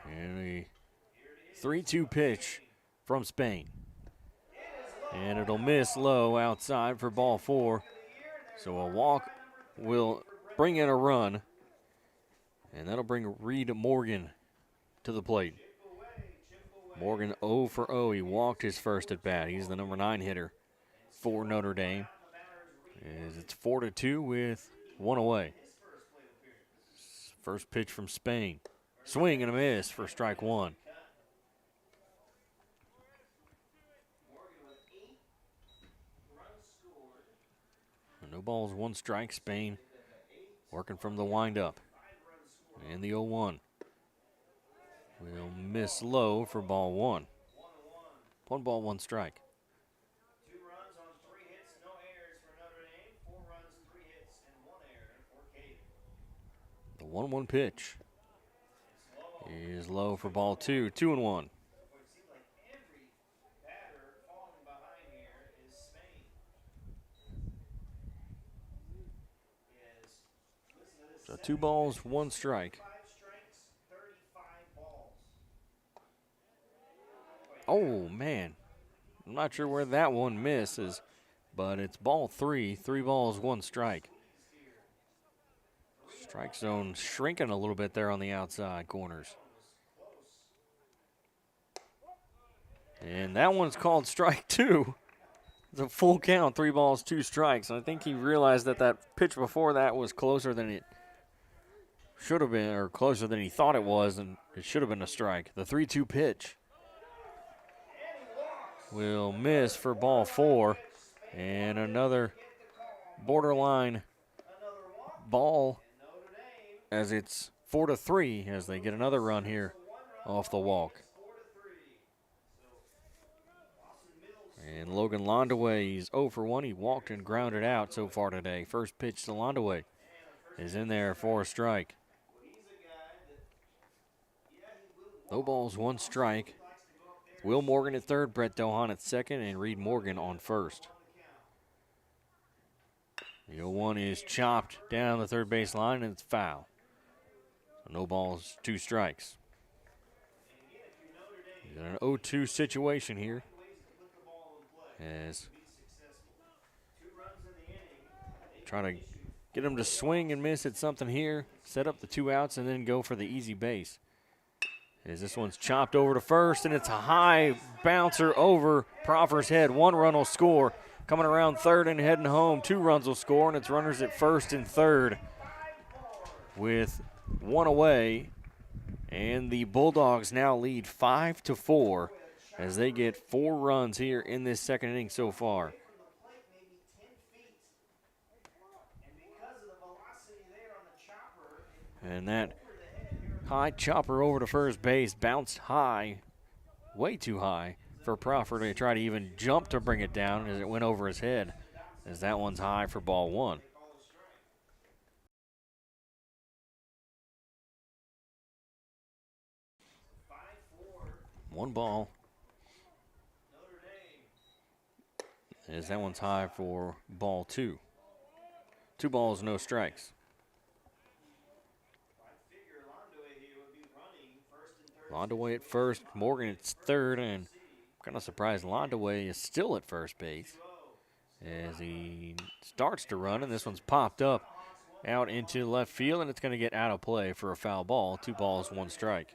[SPEAKER 1] And a 3-2 pitch from Spain. And it'll miss low outside for ball 4. So a walk will bring in a run. And that'll bring Reed Morgan to the plate. Morgan 0 for 0. He walked his first at bat. He's the number 9 hitter for Notre Dame. As it's 4-2 with 1 away. First pitch from Spain. Swing and a miss for strike 1. No balls, 1 strike. Spain working from the windup. And the 0-1 will miss low for ball 1. 1 ball, 1 strike.
[SPEAKER 2] 2 runs on 3 hits, no errors for Notre Dame. 4 runs, 3 hits, and 1 error for Cape.
[SPEAKER 1] The 1-1 pitch is low for ball 2, 2-1.
[SPEAKER 2] It seems like every batter falling behind here is Spain. Listen to this.
[SPEAKER 1] So 2 balls, 1 strike.
[SPEAKER 2] 5 strikes, 35 balls.
[SPEAKER 1] Oh, man. I'm not sure where that one misses, but it's ball 3. 3 balls, 1 strike. Strike zone shrinking a little bit there on the outside corners. And that one's called strike 2. It's a full count, 3 balls, 2 strikes. And I think he realized that that pitch before that was closer than it should have been, or closer than he thought it was, and it should have been a strike. The 3-2 pitch will miss for ball 4. And another borderline ball as it's 4-3 as they get another run here off the walk. And Logan Londaway, he's 0 for 1. He walked and grounded out so far today. First pitch to Londaway is in there for a strike. No balls, 1 strike. Will Morgan at third, Brett Dohan at second, and Reed Morgan on first. The 0-1 is chopped down the third base line, and it's foul. So no balls, 2 strikes. He's in an 0-2 situation here. As trying to get him to swing and miss at something here, set up the 2 outs, and then go for the easy base. As this one's chopped over to first, and it's a high bouncer over Proffer's head. 1 run will score. Coming around third and heading home, 2 runs will score, and it's runners at first and third with 1 away. And the Bulldogs now lead 5-4 as they get 4 runs here in this second inning so far. And that high chopper over to first base bounced high, way too high for Proffer to try to even jump to bring it down as it went over his head, as that one's high for ball 1. One ball. As that one's high for ball 2. 2 balls, no strikes. Londaway at first, Morgan at third, and I'm kind of surprised Londaway is still at first base as he starts to run, and this one's popped up out into left field, and it's going to get out of play for a foul ball. 2 balls, 1 strike.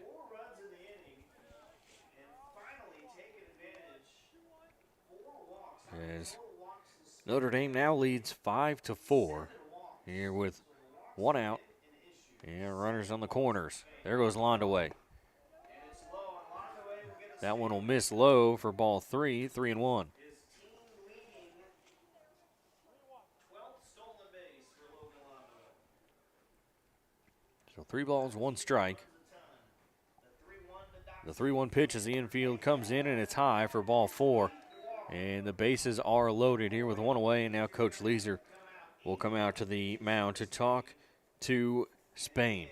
[SPEAKER 1] As Notre Dame now leads 5-4 here with 1 out and runners on the corners. There goes Londaway. That one will miss low for ball 3, 3-1. So 3 balls, 1 strike. The 3-1 pitch as the infield comes in, and it's high for ball 4. And the bases are loaded here with 1 away, and now Coach Leeser will come out to the mound to talk to Spain.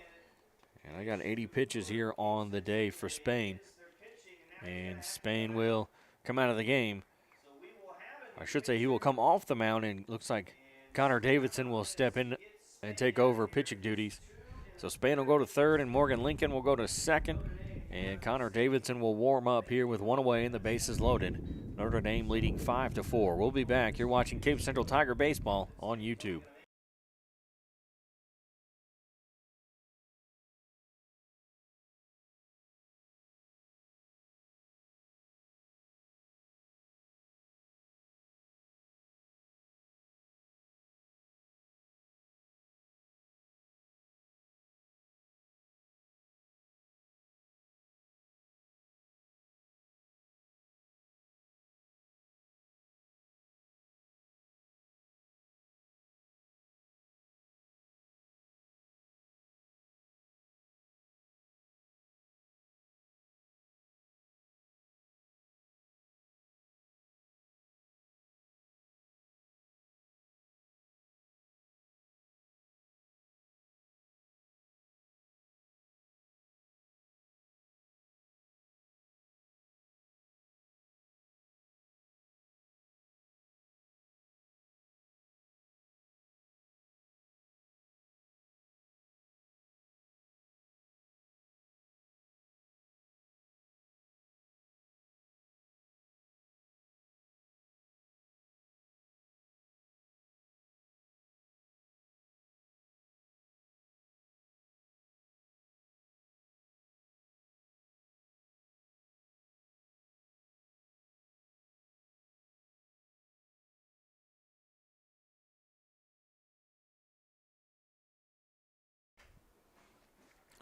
[SPEAKER 1] And I got 80 pitches here on the day for Spain. And Spain will come out of the game. I should say he will come off the mound, and looks like Connor Davidson will step in and take over pitching duties. So Spain will go to third, and Morgan Lincoln will go to second. And Connor Davidson will warm up here with 1 away and the bases loaded. Notre Dame leading 5-4. We'll be back. You're watching Cape Central Tiger Baseball on YouTube.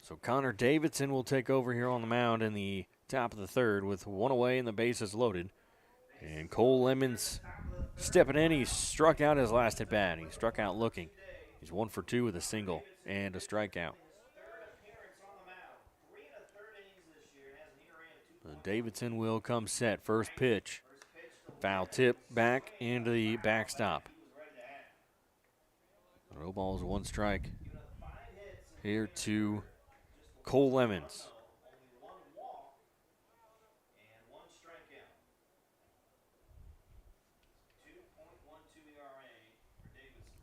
[SPEAKER 1] So Connor Davidson will take over here on the mound in the top of the third with one away and the bases loaded. And Cole Lemons stepping in. He struck out his last at bat. He struck out looking. He's 1 for 2 with a single and a strikeout. Davidson will come set. First pitch. Foul tip back into the backstop. No balls, 1 strike. Here to Cole Lemons.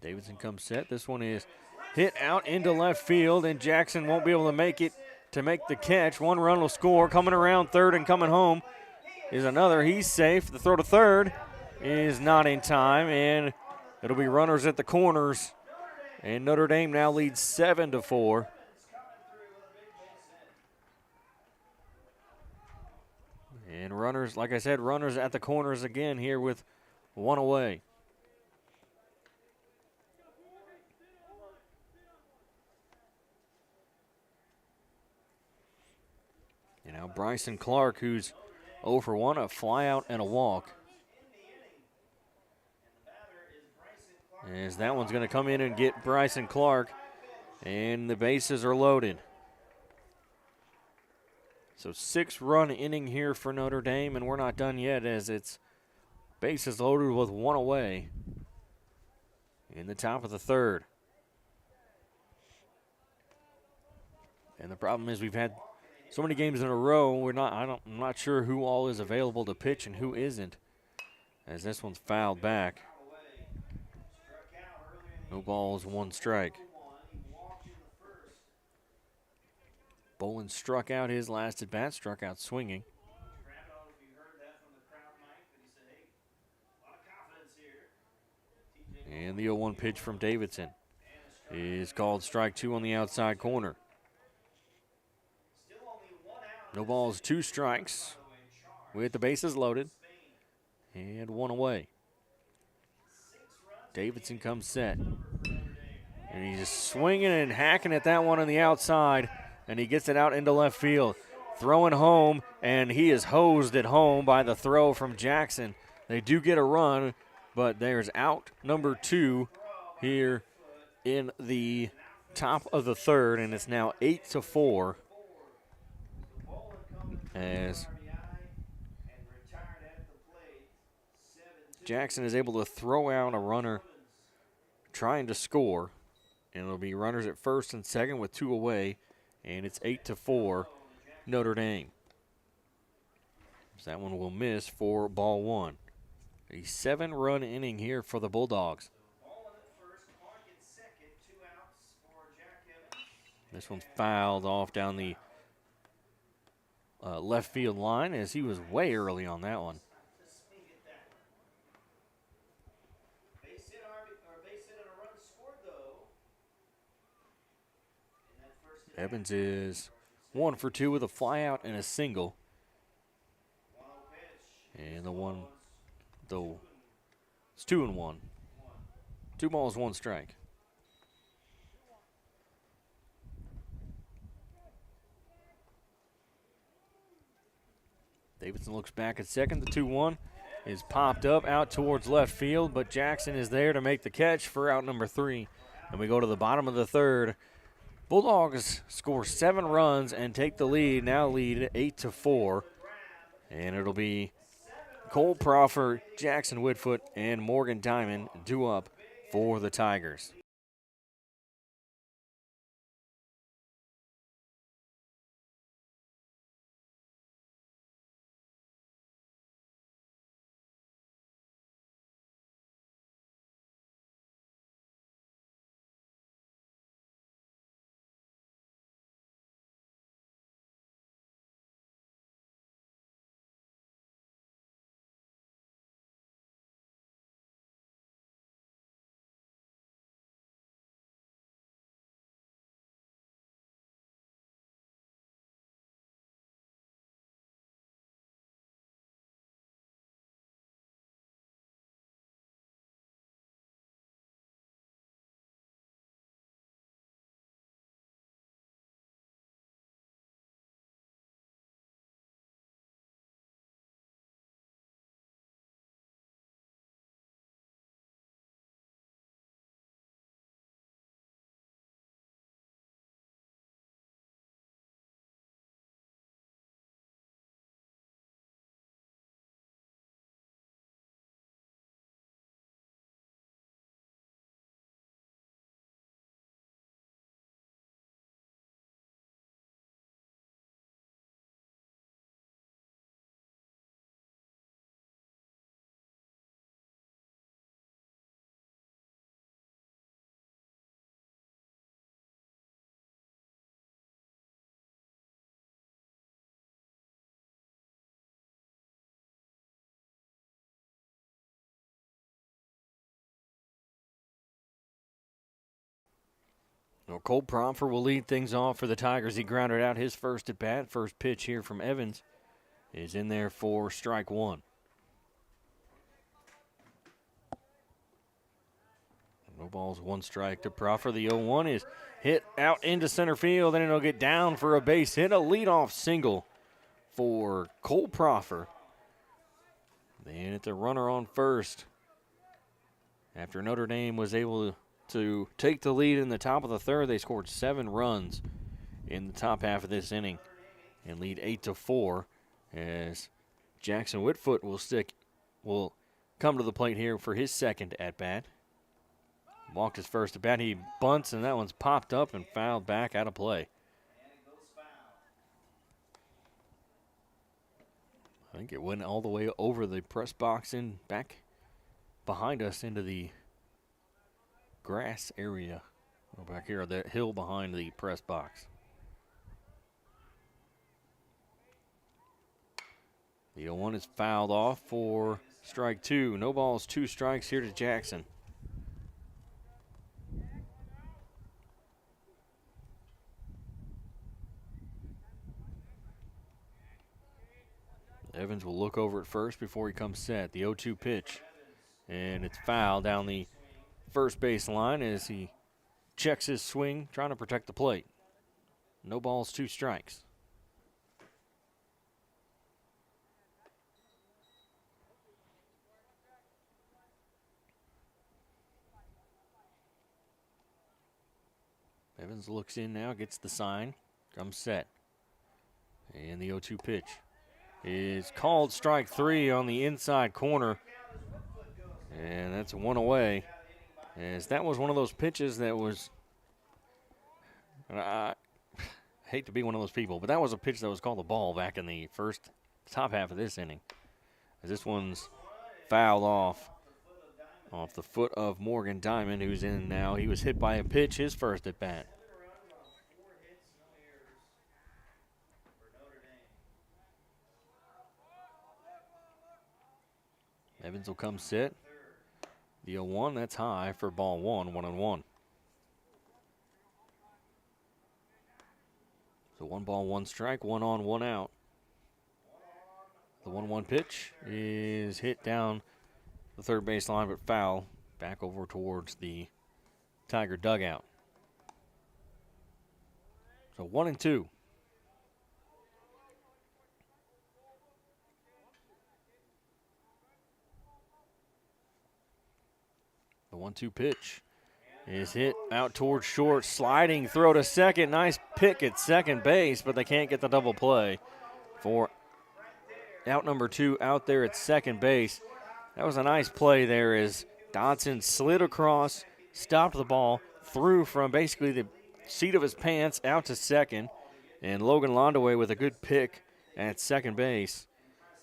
[SPEAKER 1] Davidson comes set. This one is hit out into left field, and Jackson won't be able to make it to make the catch. 1 run will score. Coming around third and coming home is another. He's safe. The throw to third is not in time, and it'll be runners at the corners. And Notre Dame now leads 7-4. And runners, like I said, runners at the corners again here with 1 away. And now Bryson Clark, who's 0 for 1, a flyout and a walk. As that one's going to come in and get Bryson Clark, and the bases are loaded. So 6-run inning here for Notre Dame, and we're not done yet as it's bases loaded with 1 away in the top of the third. And the problem is we've had so many games in a row. I'm not sure who all is available to pitch and who isn't, as this one's fouled back. No balls, 1 strike. Bolin struck out his last at bat, struck out swinging. And the 0-1 pitch from Davidson is called strike 2 on the outside corner. No balls, 2 strikes with the bases loaded and 1 away. Davidson comes set. And he's just swinging and hacking at that one on the outside, and he gets it out into left field. Throwing home, and he is hosed at home by the throw from Jackson. They do get a run, but there's out number 2 here in the top of the third, and it's now 8-4 as Jackson is able to throw out a runner trying to score, and it'll be runners at first and second with 2 away, and it's 8-4 Notre Dame. So that one will miss for ball 1. A 7-run inning here for the Bulldogs. This one's fouled off down the left field line as he was way early on that one. Evans is 1 for 2 with a flyout and a single. And the one, though, it's 2-1. 2 balls, 1 strike. Davidson looks back at second. The 2-1 is popped up out towards left field, but Jackson is there to make the catch for out number 3. And we go to the bottom of the third. Bulldogs score 7 runs and take the lead, now lead 8-4. And it'll be Cole Proffer, Jackson Woodfoot, and Morgan Diamond due up for the Tigers. Well, Cole Promfer will lead things off for the Tigers. He grounded out his first at bat. First pitch here from Evans is in there for strike one. No balls, one strike to Proffer. The 0-1 is hit out into center field, and it'll get down for a base hit. A leadoff single for Cole Proffer. And it's a runner on first. After Notre Dame was able to take the lead in the top of the third, they scored 7 runs in the top half of this inning and lead 8-4 as Jackson Whitfoot will come to the plate here for his second at-bat. Walked his first at bat. He bunts, and that one's popped up and fouled back out of play. I think it went all the way over the press box and back behind us into the grass area. Back here, that hill behind the press box. The 0-1 is fouled off for strike two. No balls, 2 strikes here to Jackson. Evans will look over at first before he comes set. The 0-2 pitch. And it's fouled down the first base line as he checks his swing, trying to protect the plate. No balls, 2 strikes. Evans looks in now, gets the sign, comes set. And the 0-2 pitch is called strike 3 on the inside corner. And that's 1 away. As that was one of those pitches that was, I hate to be one of those people, but that was a pitch that was called a ball back in the top half of this inning. As this one's fouled off the foot of Morgan Diamond, who's in now. He was hit by a pitch, his first at bat. Evans will come sit. The 0-1, that's high for ball 1, 1-1. So 1 ball, 1 strike, 1 on, 1 out. The 1-1 pitch is hit down the third base line, but foul back over towards the Tiger dugout. So 1-2. The 1-2 pitch is hit out towards short, sliding throw to second. Nice pick at second base, but they can't get the double play for out number 2 out there at second base. That was a nice play there as Dodson slid across, stopped the ball, threw from basically the seat of his pants out to second, and Logan Londaway with a good pick at second base.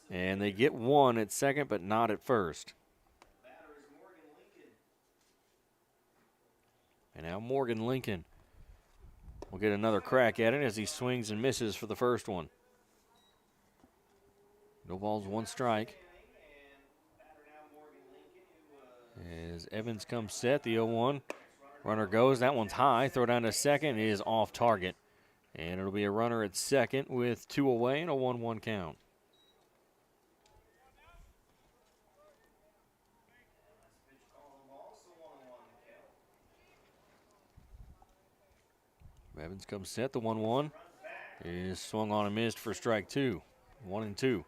[SPEAKER 1] And they get 1 at second, but not at first. And now Morgan Lincoln will get another crack at it as he swings and misses for the first one. No balls, 1 strike. As Evans comes set, the 0-1. Runner goes. That one's high. Throw down to second is off target. And it'll be a runner at second with 2 away and a 1-1 count. Evans comes set. The 1-1 is swung on and missed for strike 2. 1-2.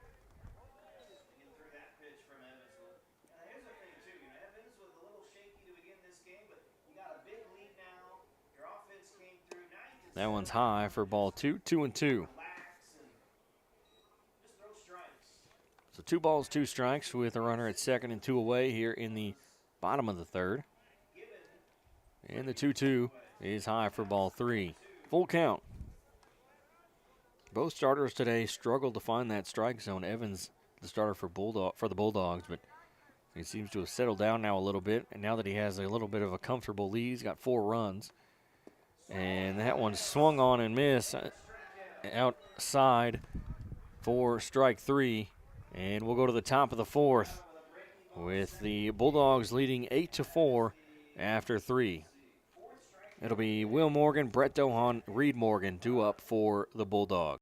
[SPEAKER 1] That one's high for ball 2. 2-2. So 2 balls, 2 strikes with a runner at second and 2 away here in the bottom of the third. And the 2-2 is high for ball 3. Full count. Both starters today struggled to find that strike zone. Evans, the starter for the Bulldogs, but he seems to have settled down now a little bit. And now that he has a little bit of a comfortable lead, he's got 4 runs. And that one swung on and missed outside for strike 3. And we'll go to the top of the 4th with the Bulldogs leading 8-4 after 3. It'll be Will Morgan, Brett Dohan, Reed Morgan due up for the Bulldogs.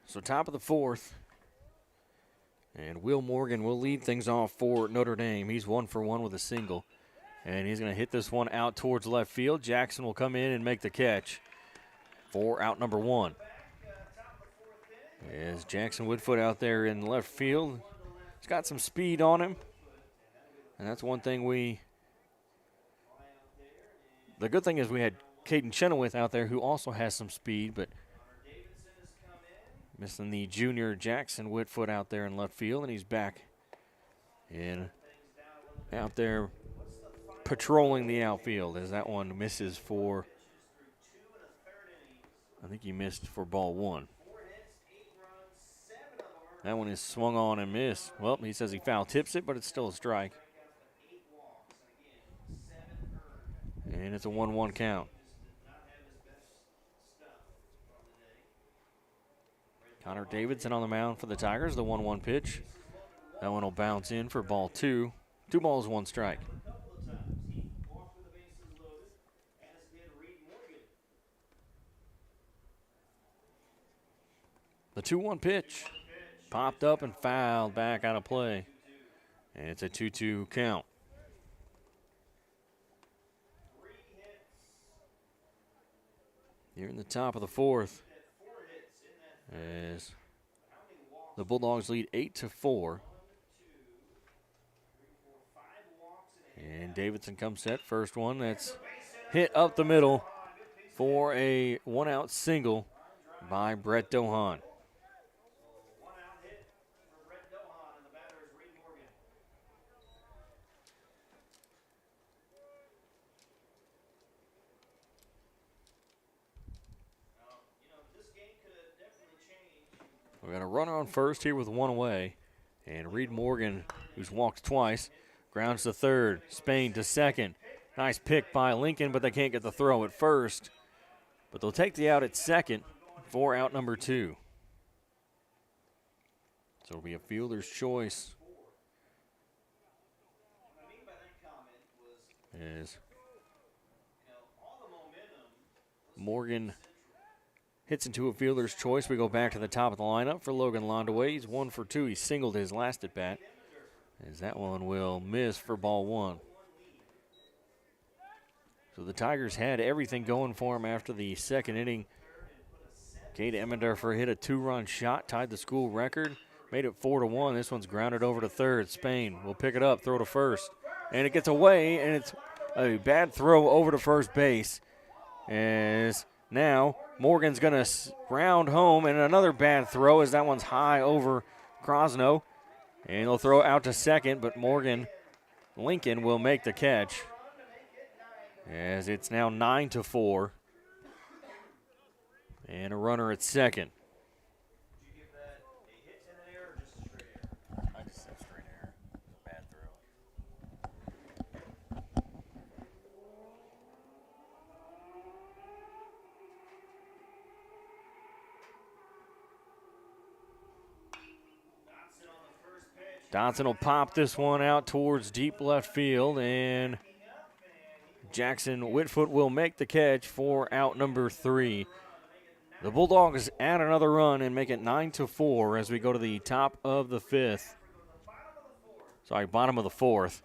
[SPEAKER 1] So top of the fourth. And Will Morgan will lead things off for Notre Dame. He's 1 for 1 with a single. And he's going to hit this one out towards left field. Jackson will come in and make the catch for out number 1. As Jackson Woodfoot out there in left field. He's got some speed on him. And that's one thing the good thing is we had Caden Chenoweth out there who also has some speed, but missing the junior Jackson Whitfoot out there in left field, and he's back out there patrolling the outfield as that one misses for, I think he missed for ball 1. That one is swung on and missed. Well, he says he foul tips it, but it's still a strike. And it's a 1-1 count. Connor Davidson on the mound for the Tigers, the 1-1 pitch. That one will bounce in for ball 2. 2 balls, 1 strike. The 2-1 pitch popped up and fouled back out of play. And it's a 2-2 count. Here in the top of the fourth, as the Bulldogs lead 8-4. And Davidson comes set. First one that's hit up the middle for a 1-out single by Brett Dohan. We got a runner on first here with 1 away. And Reed Morgan, who's walked twice, grounds to third. Spain to second. Nice pick by Lincoln, but they can't get the throw at first. But they'll take the out at second for out number 2. So it'll be a fielder's choice. As Morgan hits into a fielder's choice. We go back to the top of the lineup for Logan Londaway. He's 1 for 2. He singled his last at bat. As that one will miss for ball 1. So the Tigers had everything going for them after the second inning. Cade Emmendorfer hit a 2-run shot, tied the school record, made it 4-1. This one's grounded over to third. Spain will pick it up, throw to first. And it gets away, and it's a bad throw over to first base. As now Morgan's going to round home, and another bad throw as that one's high over Crosno. And they'll throw it out to second, but Lincoln will make the catch. As it's now 9-4. And a runner at second.
[SPEAKER 2] Did you give that a hit and an error or just a straight error?
[SPEAKER 1] I just said straight error. Bad throw. Dotson will pop this one out towards deep left field, and Jackson Whitfoot will make the catch for out number 3. The Bulldogs add another run and make it 9-4 as we go to the top of the 5th. Sorry, bottom of the 4th.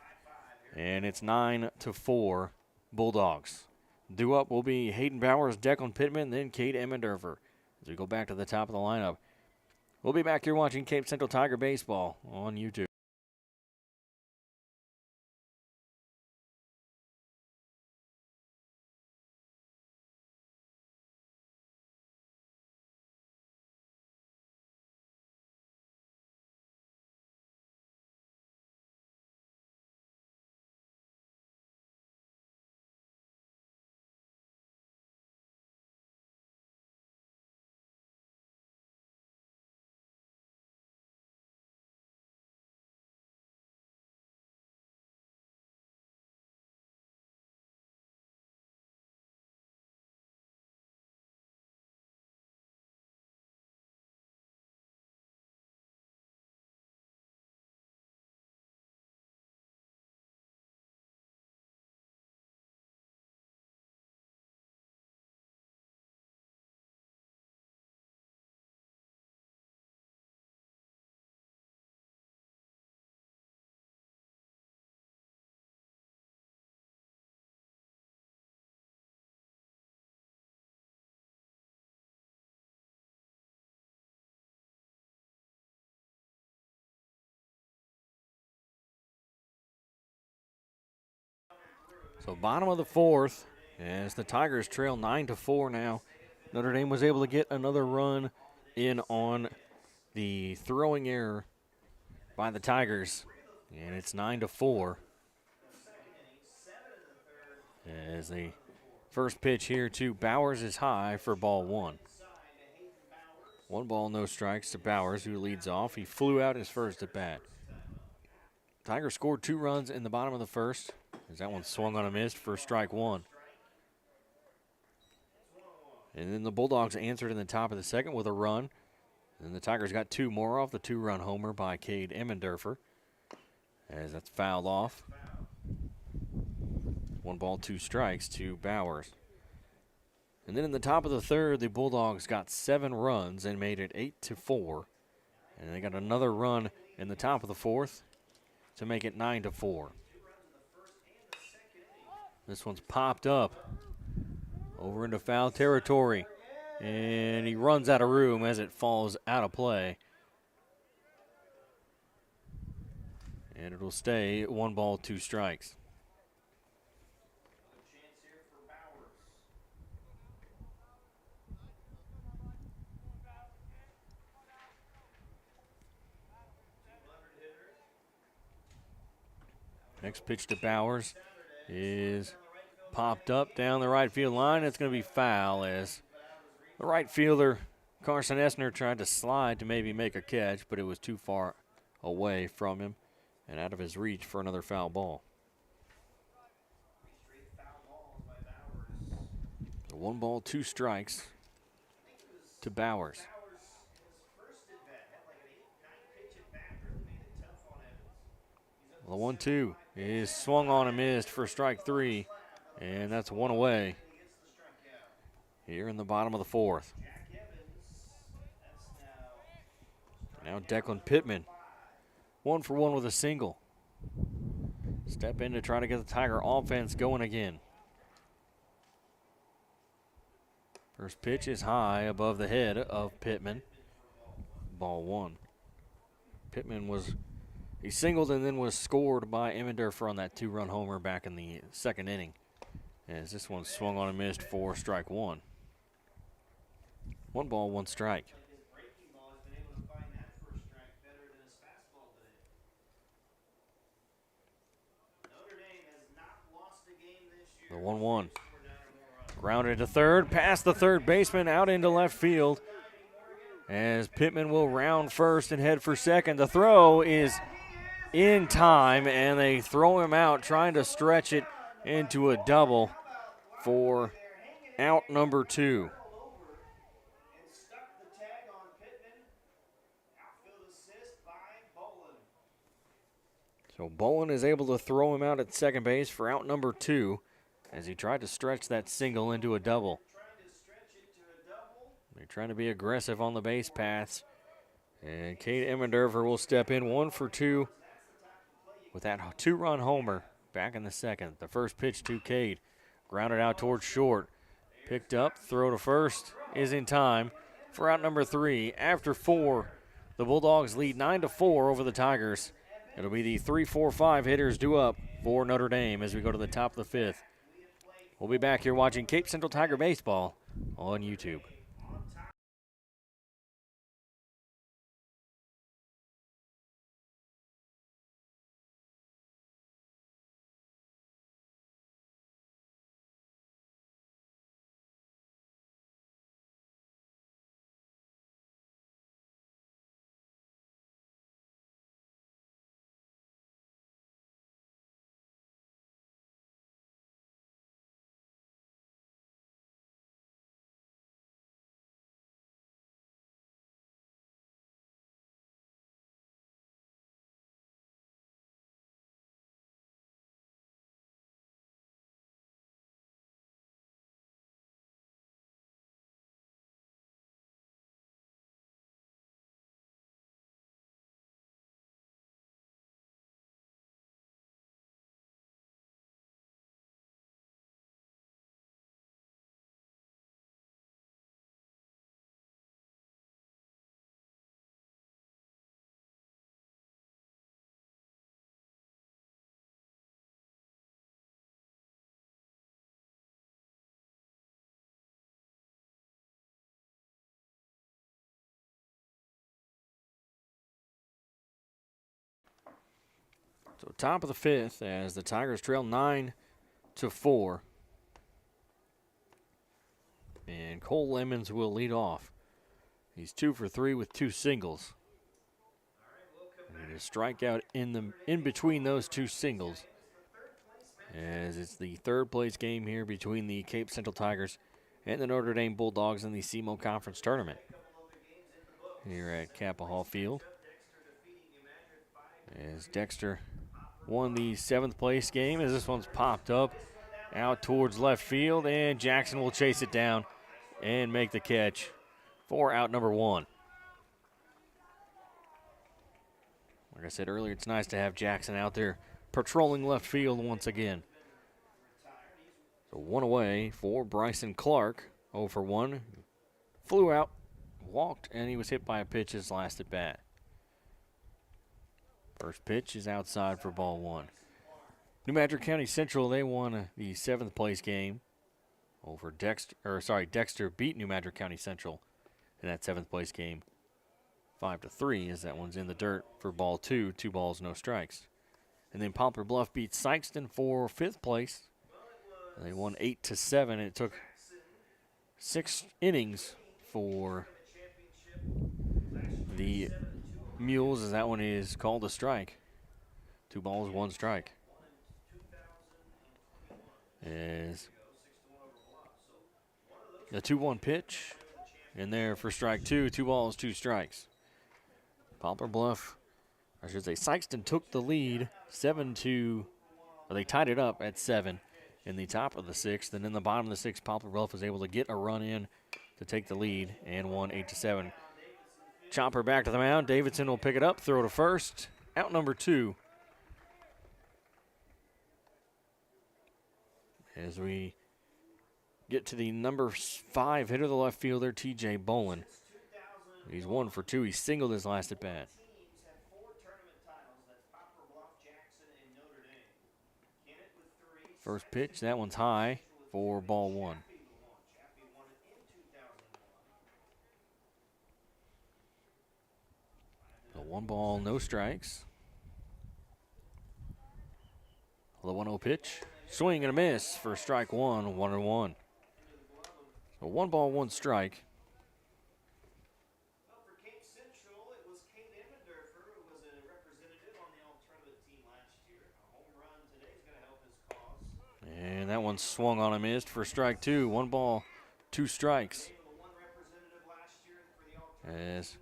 [SPEAKER 1] And it's 9-4 Bulldogs. Due up will be Hayden Bowers, Declan Pittman, then Cade Emmendorfer. As we go back to the top of the lineup. We'll be back here watching Cape Central Tiger Baseball on YouTube. So bottom of the 4th, as the Tigers trail 9-4 now. Notre Dame was able to get another run in on the throwing error by the Tigers, and it's 9-4. As the first pitch here to Bowers is high for ball 1. 1 ball, no strikes to Bowers, who leads off. He flew out his first at bat. Tigers scored 2 runs in the bottom of the 1st. As that one swung on a miss for strike 1. And then the Bulldogs answered in the top of the 2nd with a run. And the Tigers got 2 more off the 2-run homer by Cade Emmendorfer. As that's fouled off. 1 ball, 2 strikes to Bowers. And then in the top of the 3rd, the Bulldogs got 7 runs and made it 8-4. And they got another run in the top of the 4th to make it 9-4. This one's popped up over into foul territory. And he runs out of room as it falls out of play. And it'll stay 1 ball, 2 strikes. Next pitch to Bowers is popped up down the right field line. It's going to be foul as the right fielder, Carson Essner, tried to slide to maybe make a catch, but it was too far away from him and out of his reach for another foul ball. So 1 ball, 2 strikes to Bowers. The 1-2 is swung on and missed for strike 3, and that's 1 away here in the bottom of the 4th. Now Declan Pittman, 1 for 1 with a single. Step in to try to get the Tiger offense going again. First pitch is high above the head of Pittman. Ball 1. Pittman he singled and then was scored by Emmendorfer on that 2-run homer back in the 2nd inning. As this one swung on and missed for strike 1. 1 ball, 1 strike. The 1-1. Grounded to third, past the third baseman, out into left field. As Pittman will round first and head for second. The throw is in time, and they throw him out, trying to stretch it into a double for out number 2. So Bolin is able to throw him out at second base for out number 2 as he tried to stretch that single into a double. They're trying to be aggressive on the base paths. And Cade Emmendorfer will step in 1 for 2 with that 2-run homer back in the second. The first pitch to Cade. Grounded out towards short. Picked up, throw to first is in time for out number 3. After 4, the Bulldogs lead 9-4 over the Tigers. It'll be the 3-4-5 hitters due up for Notre Dame as we go to the top of the 5th. We'll be back here watching Cape Central Tiger Baseball on YouTube. So top of the 5th as the Tigers trail 9-4. And Cole Lemons will lead off. He's 2 for 3 with 2 singles. And a strikeout in between those 2 singles, as it's the third place game here between the Cape Central Tigers and the Notre Dame Bulldogs in the SEMO Conference tournament here at Capaha Field. As Dexter won the 7th place game, as this one's popped up out towards left field, and Jackson will chase it down and make the catch for out number 1. Like I said earlier, it's nice to have Jackson out there patrolling left field once again. So 1 away for Bryson Clark. 0 for 1. Flew out, walked, and he was hit by a pitch his last at bat. First pitch is outside for ball 1. New Madrid County Central, they won the 7th place game over Dexter beat New Madrid County Central in that 7th place game 5-3, as that one's in the dirt for ball 2, 2 balls, no strikes. And then Poplar Bluff beat Sykeston for 5th place. They won 8-7. It took 6 innings for the Mules, as that one is called a strike. 2 balls, 1 strike. As the 2-1 pitch in there for strike 2, 2 balls, 2 strikes. Poplar Bluff, I should say Sykeston took the lead 7-2, or they tied it up at 7 in the top of the 6th, and in the bottom of the 6th, Poplar Bluff was able to get a run in to take the lead and won 8-7. Chopper back to the mound. Davidson will pick it up, throw to first. Out number 2. As we get to the number 5 hitter, the left fielder, T.J. Bolin. He's 1 for 2. He singled his last at bat. First pitch, that one's high for ball 1. So 1 ball, no strikes. The 1-0 pitch. Swing and a miss for strike 1, 1-1. So 1 ball, 1 strike.
[SPEAKER 2] Well, for Cape Central, it was Cade Emmendorfer who was a representative on the all-tournament team last year. A home run today is going to help his cause.
[SPEAKER 1] And that one swung on and missed for strike 2. 1 ball, 2 strikes. As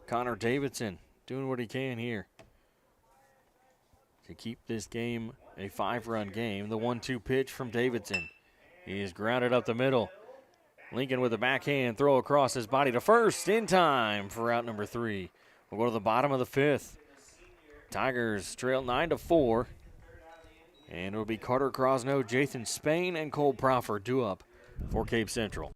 [SPEAKER 1] Connor Davidson doing what he can here to keep this game a 5-run game. The 1-2 pitch from Davidson He is grounded up the middle. Lincoln with a backhand throw across his body to first in time for out number 3. We'll go to the bottom of the 5th. Tigers trail 9-4. And it'll be Carter Crosno, Jathan Spain, and Cole Proffer due up for Cape Central.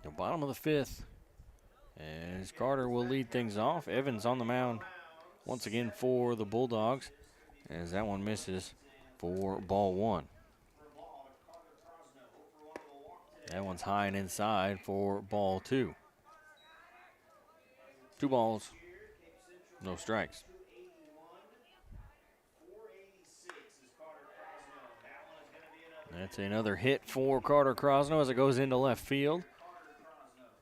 [SPEAKER 1] The bottom of the 5th. As Carter will lead things off. Evans on the mound once again for the Bulldogs. As that one misses for ball 1. That one's high and inside for ball 2. 2 balls, no strikes. That's another hit for Carter Crosno as it goes into left field.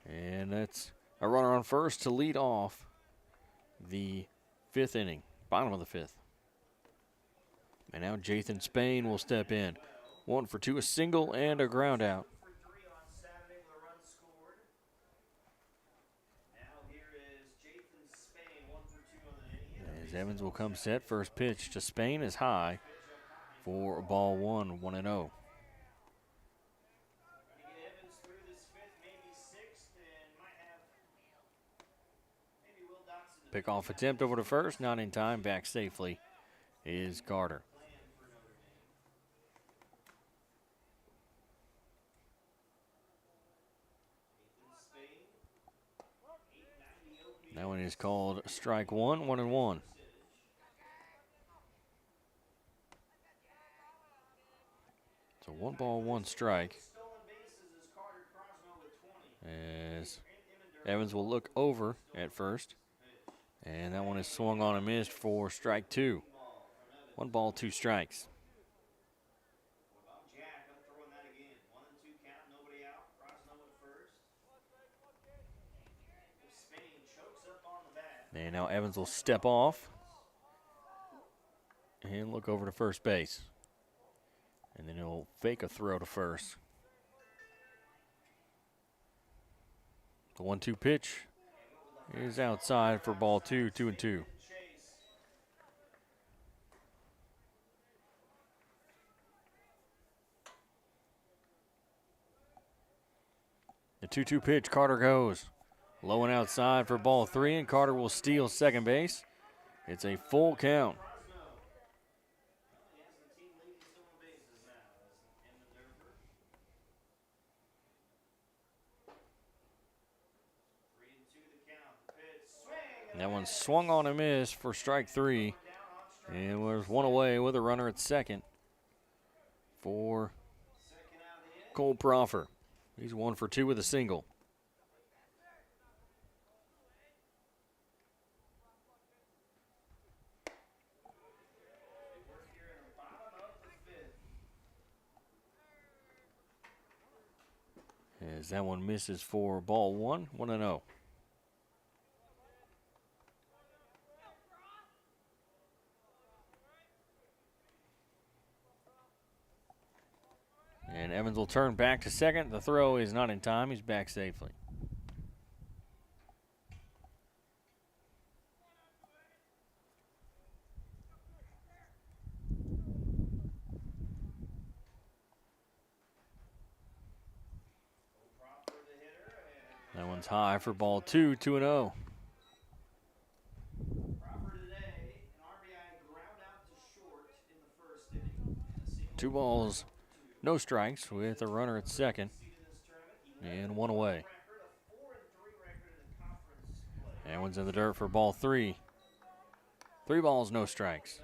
[SPEAKER 1] And that's a runner on first to lead off the 5th inning, bottom of the 5th. And now Jathan Spain will step in. 1 for 2, a single and a ground out. As Evans will come set, first pitch to Spain is high for ball 1, 1-0. Pickoff attempt over to first, not in time, back safely is Carter. That one is called strike 1, 1-1. So 1 ball, 1 strike. As Evans will look over at first. And that one is swung on and missed for strike 2. 1 ball, 2 strikes. And now Evans will step off and look over to first base. And then he'll fake a throw to first. The 1-2 pitch is outside for ball 2, 2-2. The 2-2 pitch, Carter goes. Low and outside for ball 3, and Carter will steal second base. It's a full count. That one swung on a miss for strike 3. And there's one away with a runner at second for Cole Proffer. He's 1 for 2 with a single. As that one misses for ball 1, 1-0. And Evans will turn back to second. The throw is not in time. He's back safely. That one's high for ball 2, 2-0. Two balls, no strikes with a runner at second and one away. That one's in the dirt for ball 3. 3 balls, no strikes.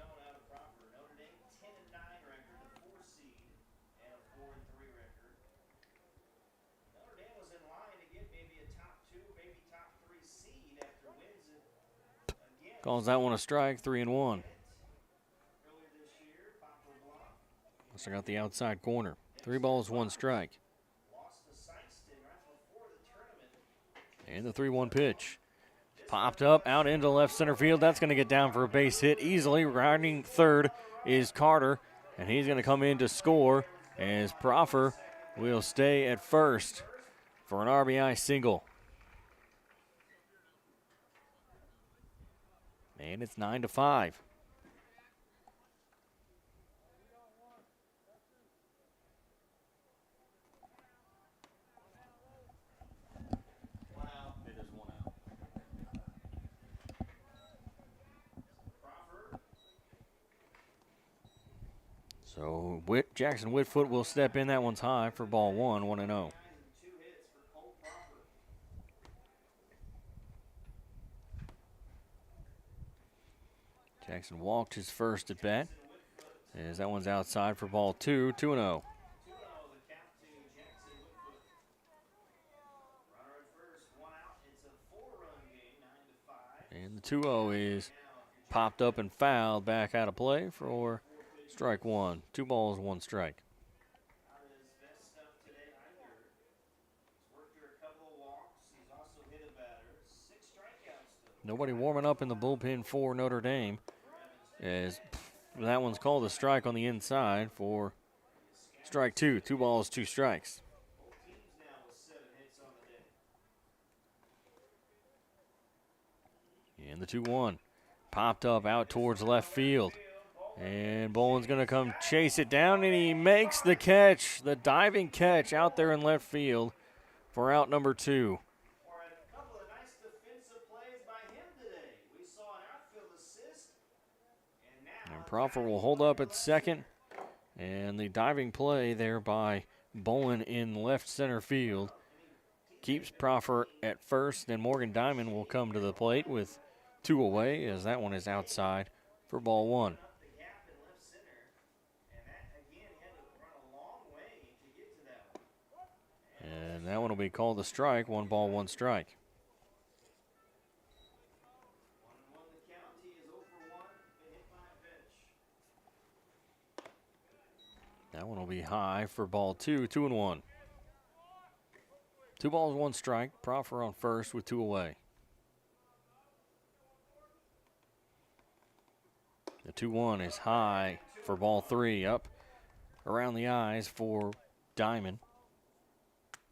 [SPEAKER 1] Calls that one a strike, 3-1. Must have got the outside corner. 3 balls, 1 strike. And the 3-1 pitch. Popped up out into left center field. That's going to get down for a base hit easily. Rounding third is Carter, and he's going to come in to score as Proffer will stay at first for an RBI single. And it's 9-5. So Jackson Whitfoot will step in. That one's high for ball 1, 1-0. Jackson walked his first at bat, as that one's outside for ball 2, 2-0. And the 2-0 is popped up and fouled back out of play for strike 1. 2 balls, 1 strike. Nobody warming up in the bullpen for Notre Dame, as that one's called a strike on the inside for strike 2. 2 balls, 2 strikes. And the 2-1 popped up out towards left field. And Boland's going to come chase it down, and he makes the catch, the diving catch out there in left field for out number 2. And Proffer will hold up at second, and the diving play there by Boland in left center field keeps Proffer at first, and Morgan Diamond will come to the plate with 2 away, as that one is outside for ball 1. And that one will be called a strike. 1 ball, 1 strike. That one will be high for ball 2, 2-1. 2 balls, 1 strike. Proffer on first with 2 away. The 2-1 is high for ball 3, up around the eyes for Diamond.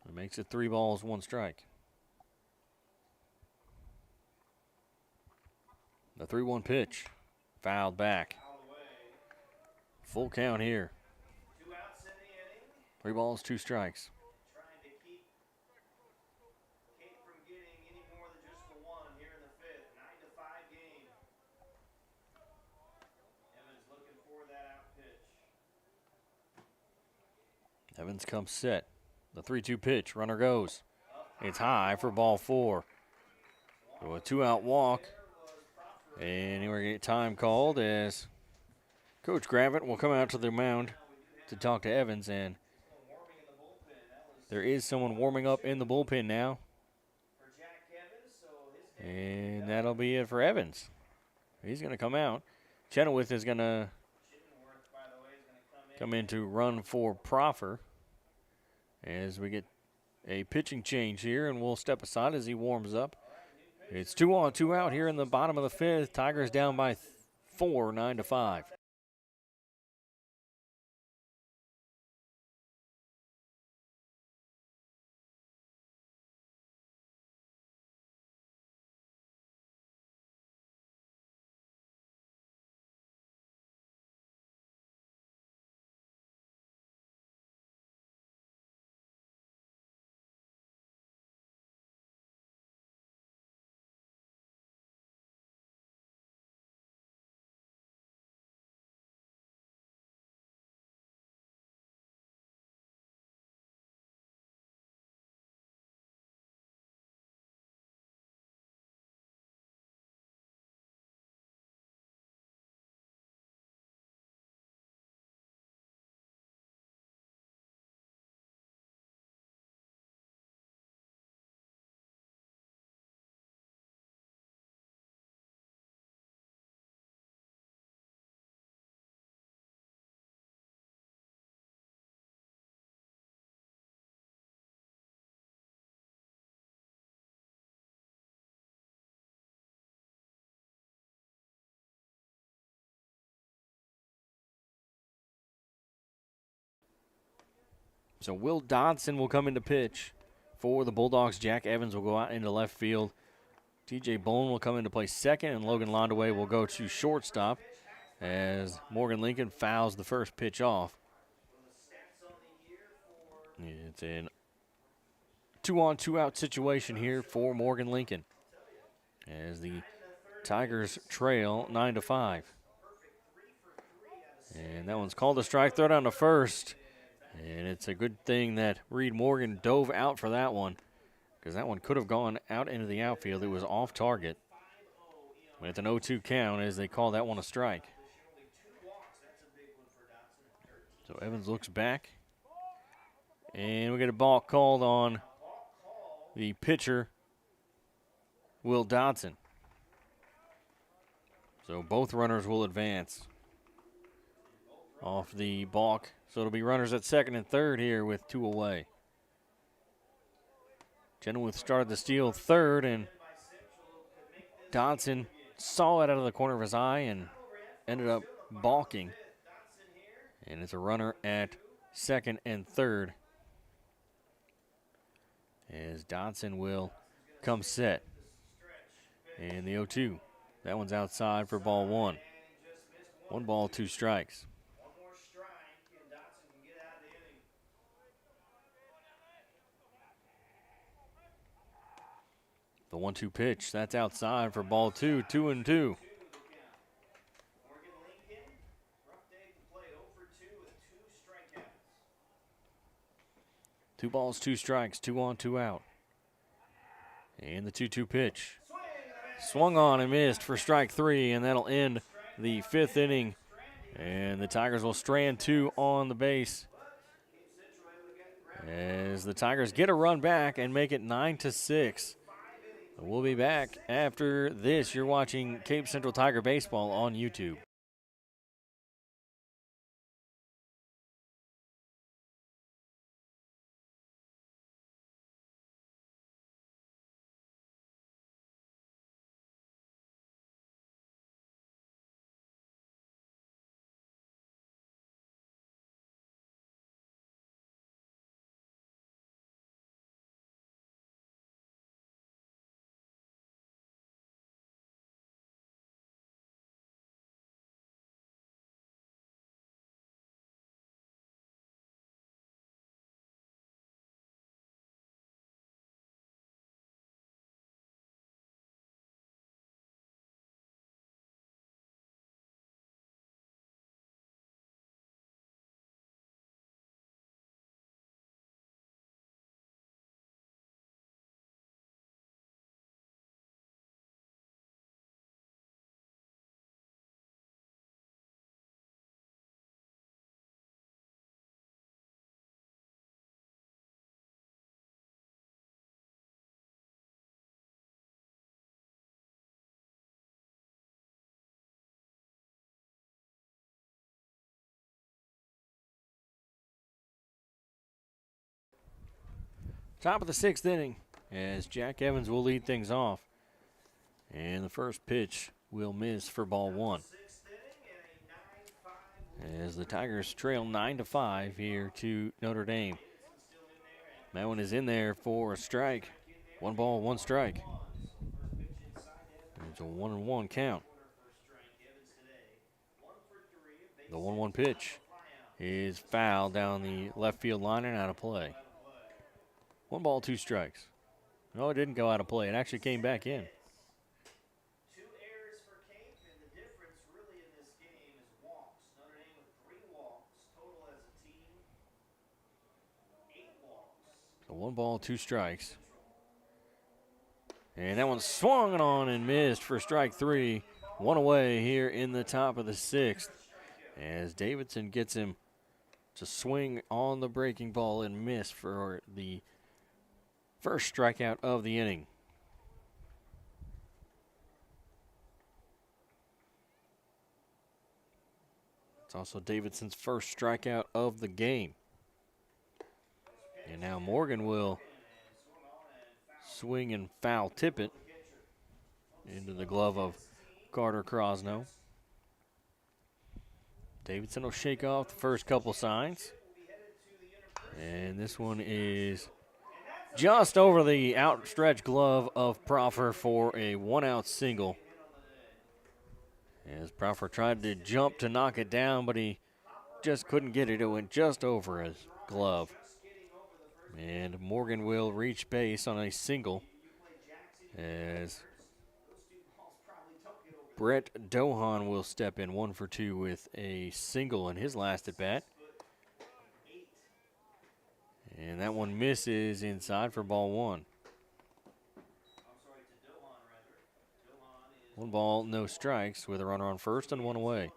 [SPEAKER 1] It makes it 3 balls, 1 strike. The 3-1 pitch, fouled back. Full count here. 3 balls, 2 strikes. Evans comes set. The 3-2 pitch, runner goes. It's high for ball 4. So a 2-out walk. And we're going to get time called as Coach Gravett will come out to the mound to talk to Evans. And there is someone warming up in the bullpen now. And that'll be it for Evans. He's going to come out. Chenoweth is going to come in to run for Proffer as we get a pitching change here, and we'll step aside as he warms up. It's 2 on, 2 out here in the bottom of the 5th. Tigers down by 4, 9-5. So Will Dodson will come into pitch for the Bulldogs. Jack Evans will go out into left field. TJ Bone will come into play second, and Logan Londaway will go to shortstop as Morgan Lincoln fouls the first pitch off. It's an 2-on, 2-out situation here for Morgan Lincoln as the Tigers trail 9-5. And that one's called a strike. Throw down to first. And it's a good thing that Reed Morgan dove out for that one, because that one could have gone out into the outfield. It was off target. But it's an 0-2 count as they call that one a strike. So Evans looks back. And we get a ball called on the pitcher, Will Dodson. So both runners will advance off the balk. So it'll be runners at second and third here with 2 away. Chenoweth started the steal third, and Dodson saw it out of the corner of his eye and ended up balking. And it's a runner at second and third as Dodson will come set. And the 0-2. That one's outside for ball 1. 1 ball, 2 strikes. The 1-2 pitch, that's outside for ball 2, 2-2. Two balls, 2 strikes, 2 on, 2 out. And the 2-2 pitch. Swung on and missed for strike 3, and that'll end the 5th inning. And the Tigers will strand 2 on the base as the Tigers get a run back and make it 9-6. We'll be back after this. You're watching Cape Central Tiger Baseball on YouTube. Top of the 6th inning as Jack Evans will lead things off. And the first pitch will miss for ball 1. As the Tigers trail 9-5 here to Notre Dame. That one is in there for a strike. 1 ball, 1 strike. It's a 1-1 count. The 1-1 pitch is fouled down the left field line and out of play. 1 ball, 2 strikes. No, it didn't go out of play. It actually came back in.
[SPEAKER 2] 2 errors for Cape, and the difference really in this game is walks. Notre Dame with 3 walks total as a team. 8 walks.
[SPEAKER 1] So 1 ball, 2 strikes. And that one swung on and missed for strike 3. 1 away here in the top of the 6th as Davidson gets him to swing on the breaking ball and miss for the first strikeout of the inning. It's also Davidson's first strikeout of the game. And now Morgan will swing and foul tip it into the glove of Carter Crosno. Davidson will shake off the first couple signs And this one is just over the outstretched glove of Proffer for a one-out single. As Proffer tried to jump to knock it down, but he just couldn't get it. It went just over his glove. And Morgan will reach base on a single as Brett Dohan will step in 1 for 2 with a single in his last at bat. And that one misses inside for ball 1. 1 ball, no strikes with a runner on first and 1 away.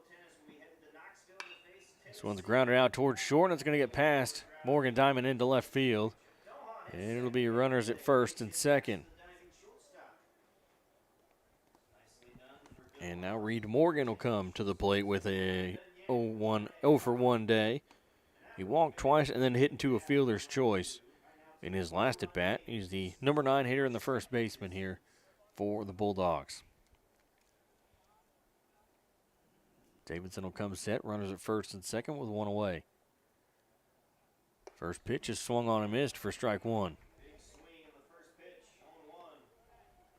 [SPEAKER 1] This one's grounded out towards short, and it's going to get past Morgan Diamond into left field. And it'll be runners at first and second. And now Reed Morgan will come to the plate with a 0 for 1 day. He walked twice and then hit into a fielder's choice in his last at bat. He's the number 9 hitter and the first baseman here for the Bulldogs. Davidson will come set, runners at first and second with 1 away. First pitch is swung on and missed for strike 1.
[SPEAKER 2] Big swing on the first pitch, 0-1.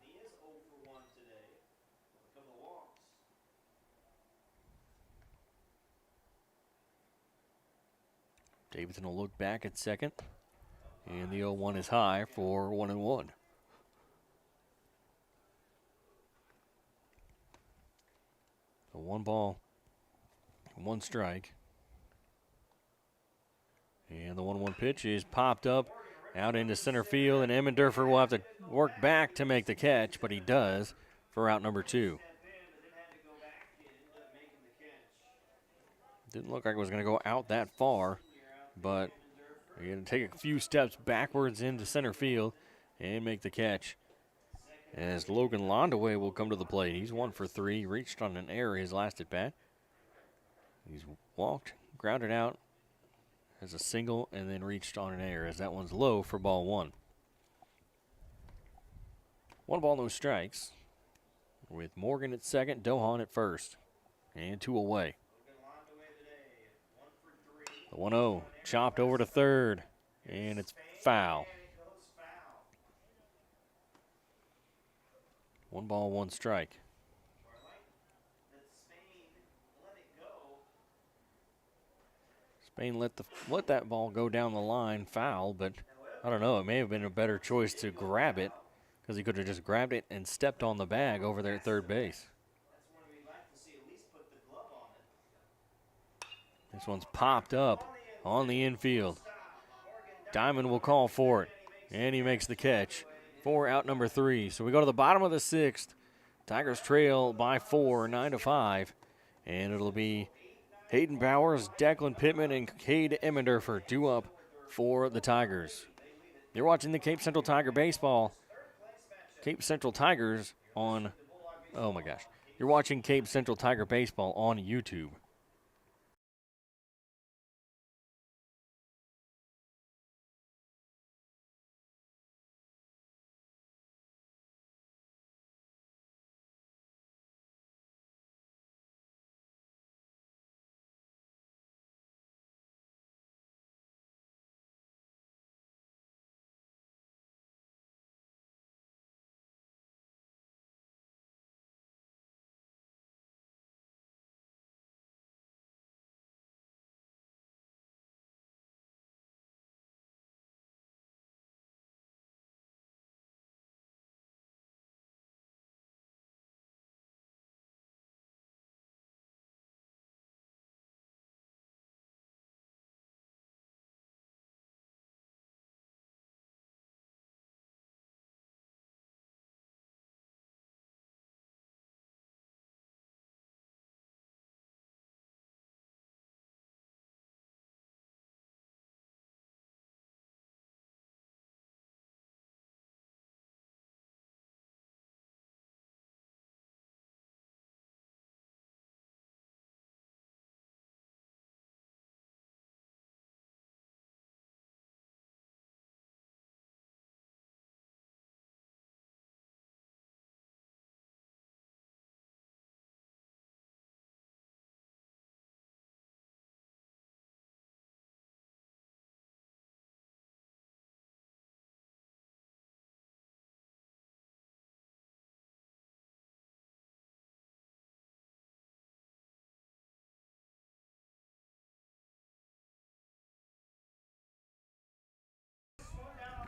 [SPEAKER 2] He is 0 for 1 today with a couple of walks.
[SPEAKER 1] Davidson will look back at second. And the 0-1 is high for 1-1. So 1 ball, 1 strike. And the 1-1 pitch is popped up out into center field, and Emmendorfer will have to work back to make the catch, but he does for out number 2. Didn't look like it was going to go out that far, but you're going to take a few steps backwards into center field and make the catch. As Logan Londaway will come to the plate. He's 1 for 3, reached on an error his last at bat. He's walked, grounded out as a single, and then reached on an error as that one's low for ball 1. 1 ball, no strikes. With Morgan at second, Dohan at first, and 2 away. The 1-0 chopped over to third, and it's foul. 1 ball, 1 strike. Spain let that ball go down the line, foul, but I don't know. It may have been a better choice to grab it because he could have just grabbed it and stepped on the bag over there at third base. This one's popped up on the infield. Diamond will call for it, and he makes the catch for out number 3. So we go to the bottom of the 6th. Tigers trail by 4, 9-5, and it'll be Hayden Bowers, Declan Pittman, and Cade Emmendorfer due up for the Tigers. You're watching the Cape Central Tiger Baseball. Cape Central Tigers on, oh my gosh. You're watching Cape Central Tiger Baseball on YouTube.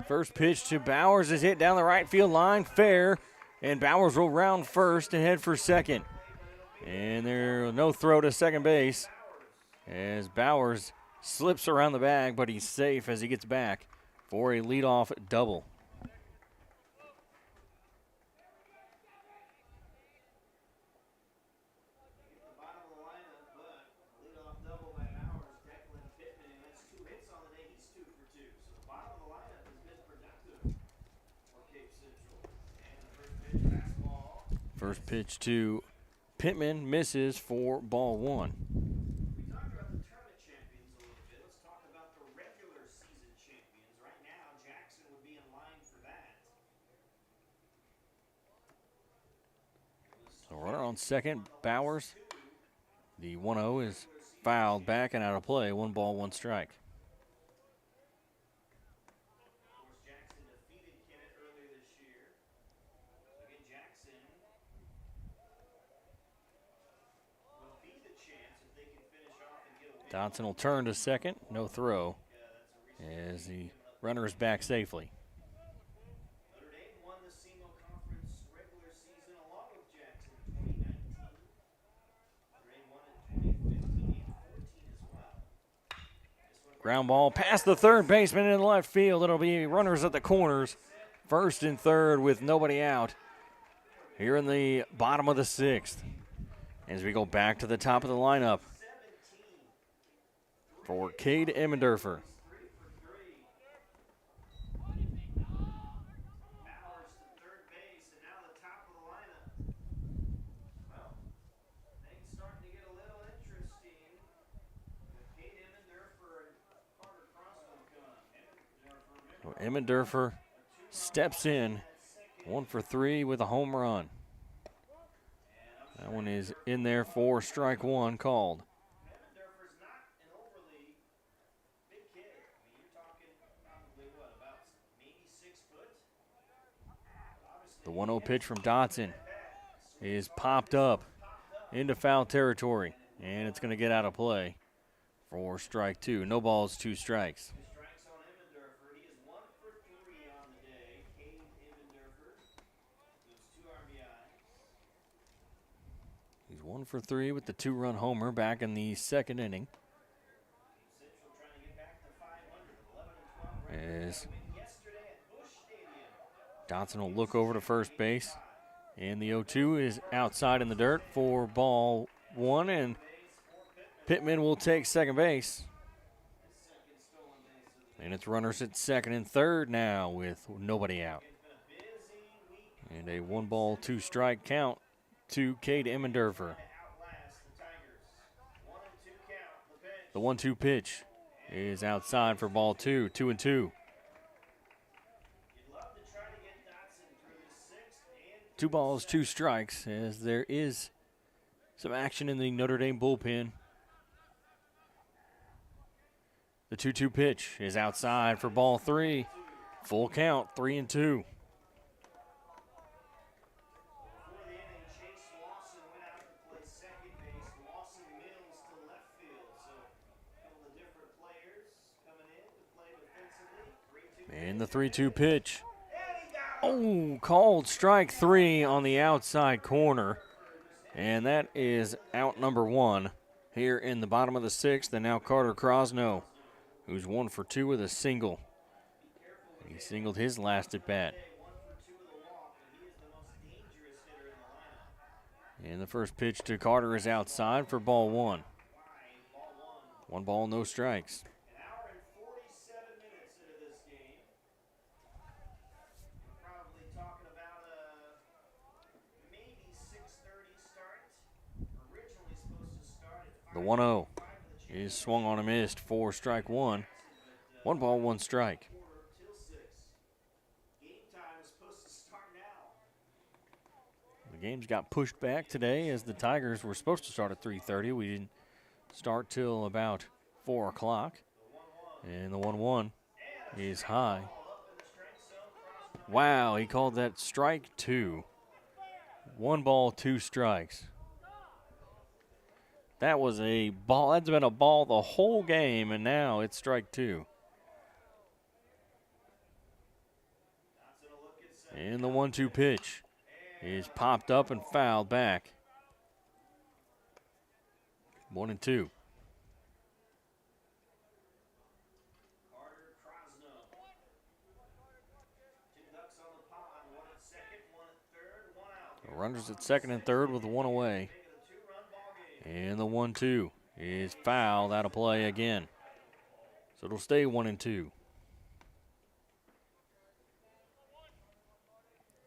[SPEAKER 1] First pitch to Bowers is hit down the right field line, fair, and Bowers will round first and head for second. And there's no throw to second base as Bowers slips around the bag, but he's safe as he gets back for a leadoff double. First pitch to Pittman misses for ball one.
[SPEAKER 2] We talked about the tournament champions a little bit. Let's talk about the regular season champions. Right now, Jackson would be in line for that.
[SPEAKER 1] So runner on second, Bowers. The 1-0 is fouled back and out of play. 1 ball, 1 strike.
[SPEAKER 2] Of course, Jackson defeated Kennett earlier this year. So again, Jackson will be the chance if they can finish off and get a win.
[SPEAKER 1] Dotson will turn to second. No throw as the runner is back safely.
[SPEAKER 2] Notre Dame won the SEMO Conference regular season along with Jackson in 2019. Notre Dame won it 2015 and 14 as well.
[SPEAKER 1] Ground ball past the third baseman in left field. It'll be runners at the corners. First and third with nobody out here in the bottom of the 6th. As we go back to the top of the lineup for Cade Emmendorfer.
[SPEAKER 2] Bowers to third base, and now the top of the lineup. Well, things starting to get a little interesting with Cade Emmendorfer and Carter Croswell coming.
[SPEAKER 1] Emmendorfer steps in, 1 for 3 with a home run. That one is in there for strike one called.
[SPEAKER 2] Emmendorfer's not an overly big kid. I mean, you're talking probably what, about maybe 6 foot?
[SPEAKER 1] The 1-0 pitch from Dotson is popped up into foul territory, and it's going to get out of play for strike 2. No balls, 2 strikes.
[SPEAKER 2] Strikes on Emmendorfer. He is 1 for 3 on the day. Cade Emmendorfer gives 2 RBI.
[SPEAKER 1] He's 1 for 3 with the 2-run homer back in the second inning.
[SPEAKER 2] Central trying to get back to 500, 11 and 12.
[SPEAKER 1] As
[SPEAKER 2] Win yesterday at Busch Stadium.
[SPEAKER 1] Dotson will look over to first base, and the 0-2 is outside in the dirt for ball 1, and Pittman will take second base. And it's runners at second and third now with nobody out. And a 1 ball, 2 strike count to Cade Emmendorfer. The 1-2 pitch is outside for ball 2, 2-2. 2 balls, 2 strikes, as there is some action in the Notre Dame bullpen. The 2-2 pitch is outside for ball 3. Full count, 3-2.
[SPEAKER 2] Before the inning, Chase Lawson went out to play second base. Lawson Mills to left field. So a couple of different players coming in to play defensively. 3-2.
[SPEAKER 1] And the 3-2 pitch. Oh, called strike 3 on the outside corner. And that is out number 1 here in the bottom of the 6th. And now Carter Crosno, who's 1 for 2 with a single. He singled his last at bat.
[SPEAKER 2] 1 for 2 with a walk, but he is the most dangerous hitter in the lineup.
[SPEAKER 1] And the first pitch to Carter is outside for ball 1.
[SPEAKER 2] Wide, ball 1.
[SPEAKER 1] 1 ball, no strikes.
[SPEAKER 2] An hour and 47 minutes into this game. We're probably talking about a maybe 6:30 start. Originally supposed to start at 5:05
[SPEAKER 1] The 1-0
[SPEAKER 2] for the
[SPEAKER 1] is swung on and missed for strike 1. 1 ball, 1 strike.
[SPEAKER 2] quarter till 6. Game time is supposed to start now.
[SPEAKER 1] The game's got pushed back today as the Tigers were supposed to start at 3:30. We didn't start till about 4 o'clock. And the 1-1 is high. Wow, he called that strike 2. 1 ball, 2 strikes. That was a ball. That's been a ball the whole game, and now it's strike 2. And the 1-2 pitch is popped up and fouled back. 1-2.
[SPEAKER 2] Two ducks on the pond, one at second, one at third, one out.
[SPEAKER 1] Runners at second and third with one away. And the 1-2 is fouled out of play again. So it'll stay 1-2.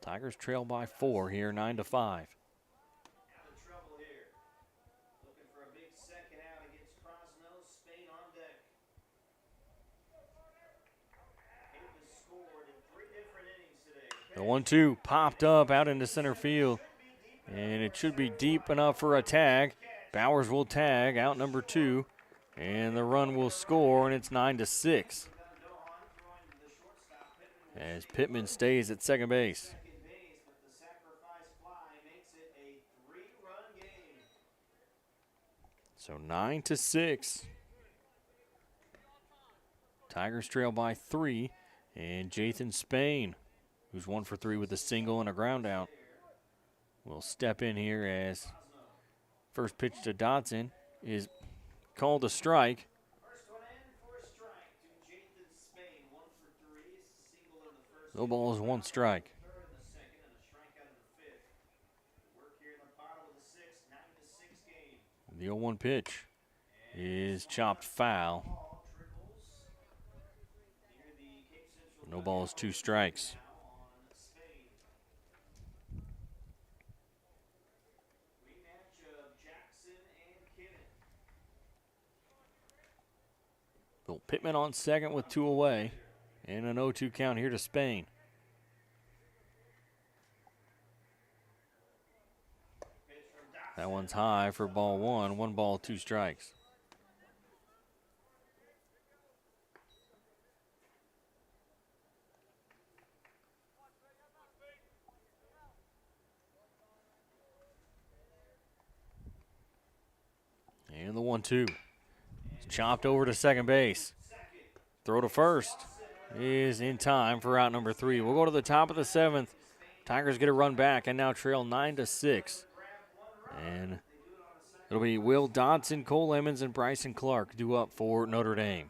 [SPEAKER 1] Tigers trail by 4 here, 9-5.
[SPEAKER 2] Out of trouble here. Looking for a big second out against Krosno. Spain on deck. Cape has scored in 3 different innings today.
[SPEAKER 1] The 1-2 popped up out into center field. And it should be deep enough for a tag. Bowers will tag out number 2. And the run will score, and it's 9-6. As Pittman stays at second base. So 9-6. Tigers trail by 3. And Jathan Spain, who's 1 for 3 with a single and a ground out, will step in here as first pitch to Dodson is called a strike.
[SPEAKER 2] First one in for a strike to Jathan Spain. 1 for 3. Single in the first.
[SPEAKER 1] No ball is 1 strike.
[SPEAKER 2] Third in the second and a strikeout in the fifth. Work here in the bottom of the 6th. 9-6 game.
[SPEAKER 1] The 0-1 pitch is chopped foul.
[SPEAKER 2] Ball trickles near the Cape Central.
[SPEAKER 1] No ball is 2 strikes.
[SPEAKER 2] Now on Spain. Rematch of Jackson and Kinnan.
[SPEAKER 1] Bill Pittman on second with 2 away. And an 0-2 count here to Spain. That one's high for ball 1. 1 ball, 2 strikes. And the 1-2. Chopped over to second base. Throw to first is in time for out number 3. We'll go to the top of the 7th. Tigers get a run back and now trail 9-6. And it'll be Will Dodson, Cole Emmons, and Bryson Clark due up for Notre Dame.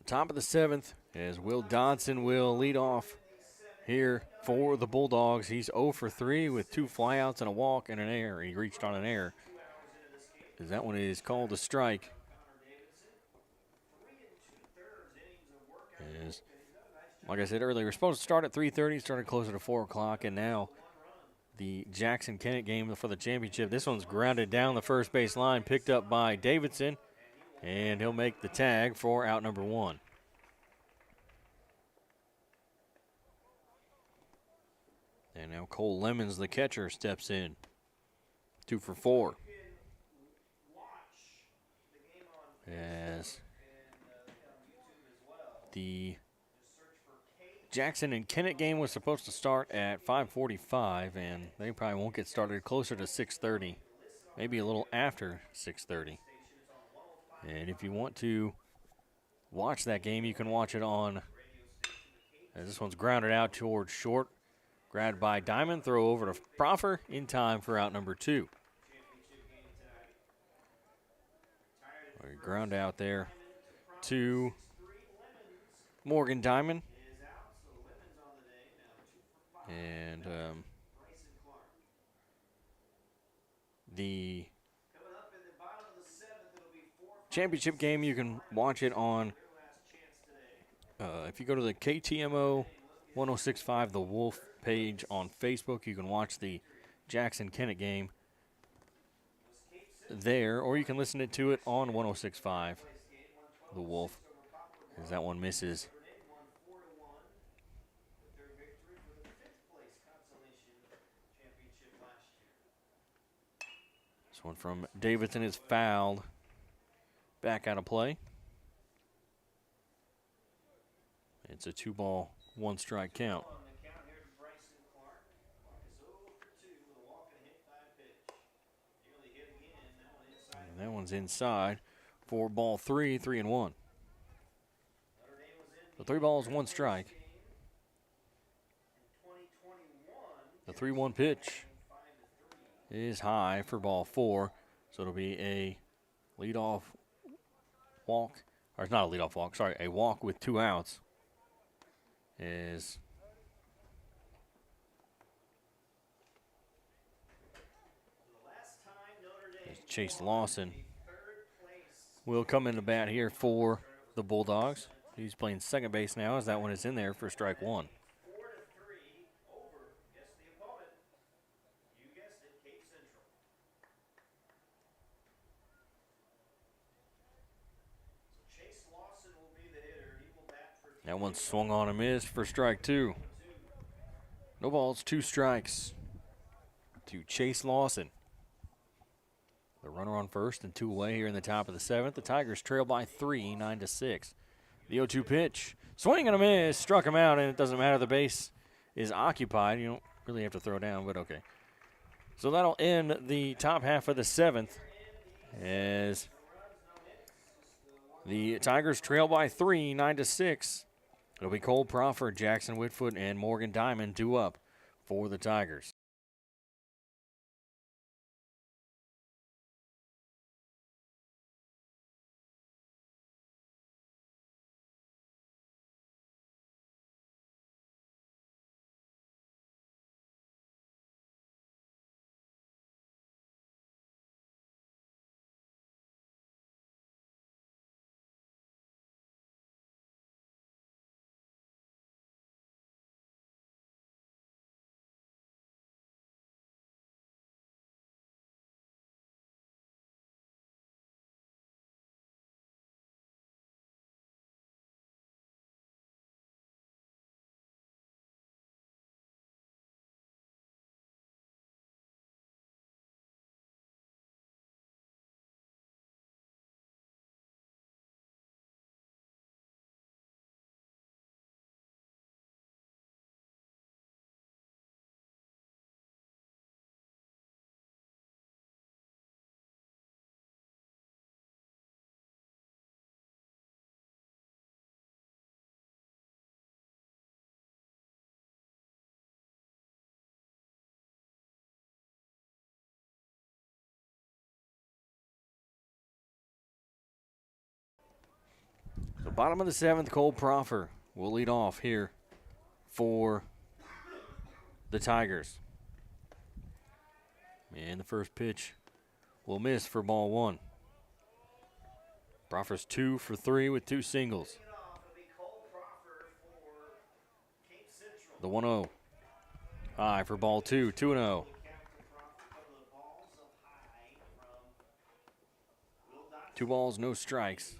[SPEAKER 1] Top of the 7th as Will Dodson will lead off here for the Bulldogs. He's 0 for 3 with 2 flyouts and a walk and an error. He reached on an error. As that one is called a strike. As, like I said earlier, we're supposed to start at 3:30, started closer to 4 o'clock, and now the Jackson-Kennett game for the championship. This one's grounded down the first base line, picked up by Davidson. And he'll make the tag for out number 1. And now Cole Lemons, the catcher, steps in. 2 for 4.
[SPEAKER 2] Watch
[SPEAKER 1] as the Jackson and Kennett game was supposed to start at 5:45, and they probably won't get started closer to 6:30, maybe a little after 6:30. And if you want to watch that game, you can watch it on, as this one's grounded out towards short, grabbed by Diamond, throw over to Proffer in time for out number 2. Ground out there to Morgan Diamond. And the championship game, you can watch it on, if you go to the KTMO 1065 The Wolf page on Facebook, you can watch the Jackson-Kennett game there, or you can listen to it on 1065 The Wolf, as that one misses. This one from Davidson is fouled. Back out of play. It's a 2-ball, 1-strike count. And that one's inside for ball 3, 3-1. The 3 balls, 1 strike. The 3-1 pitch is high for ball 4, so it'll be a leadoff walk, or it's not a leadoff walk, sorry, a walk with 2 outs. Is Chase Lawson will come into bat here for the Bulldogs. He's playing second base now, as that one is in there for strike 1. That one swung on and missed for strike 2. No balls, 2 strikes to Chase Lawson. The runner on first and 2 away here in the top of the 7th. The Tigers trail by 3, 9-6. The 0-2 pitch, swing and a miss, struck him out, and it doesn't matter. The base is occupied. You don't really have to throw down, but okay. So that'll end the top half of the 7th, as the Tigers trail by 3, 9-6. It'll be Cole Proffer, Jackson Whitfoot, and Morgan Diamond due up for the Tigers. So bottom of the 7th, Cole Proffer will lead off here for the Tigers. And the first pitch will miss for ball 1. Proffer's 2 for 3 with 2 singles. The 1-0. High for ball 2, 2-0. Two balls, no strikes.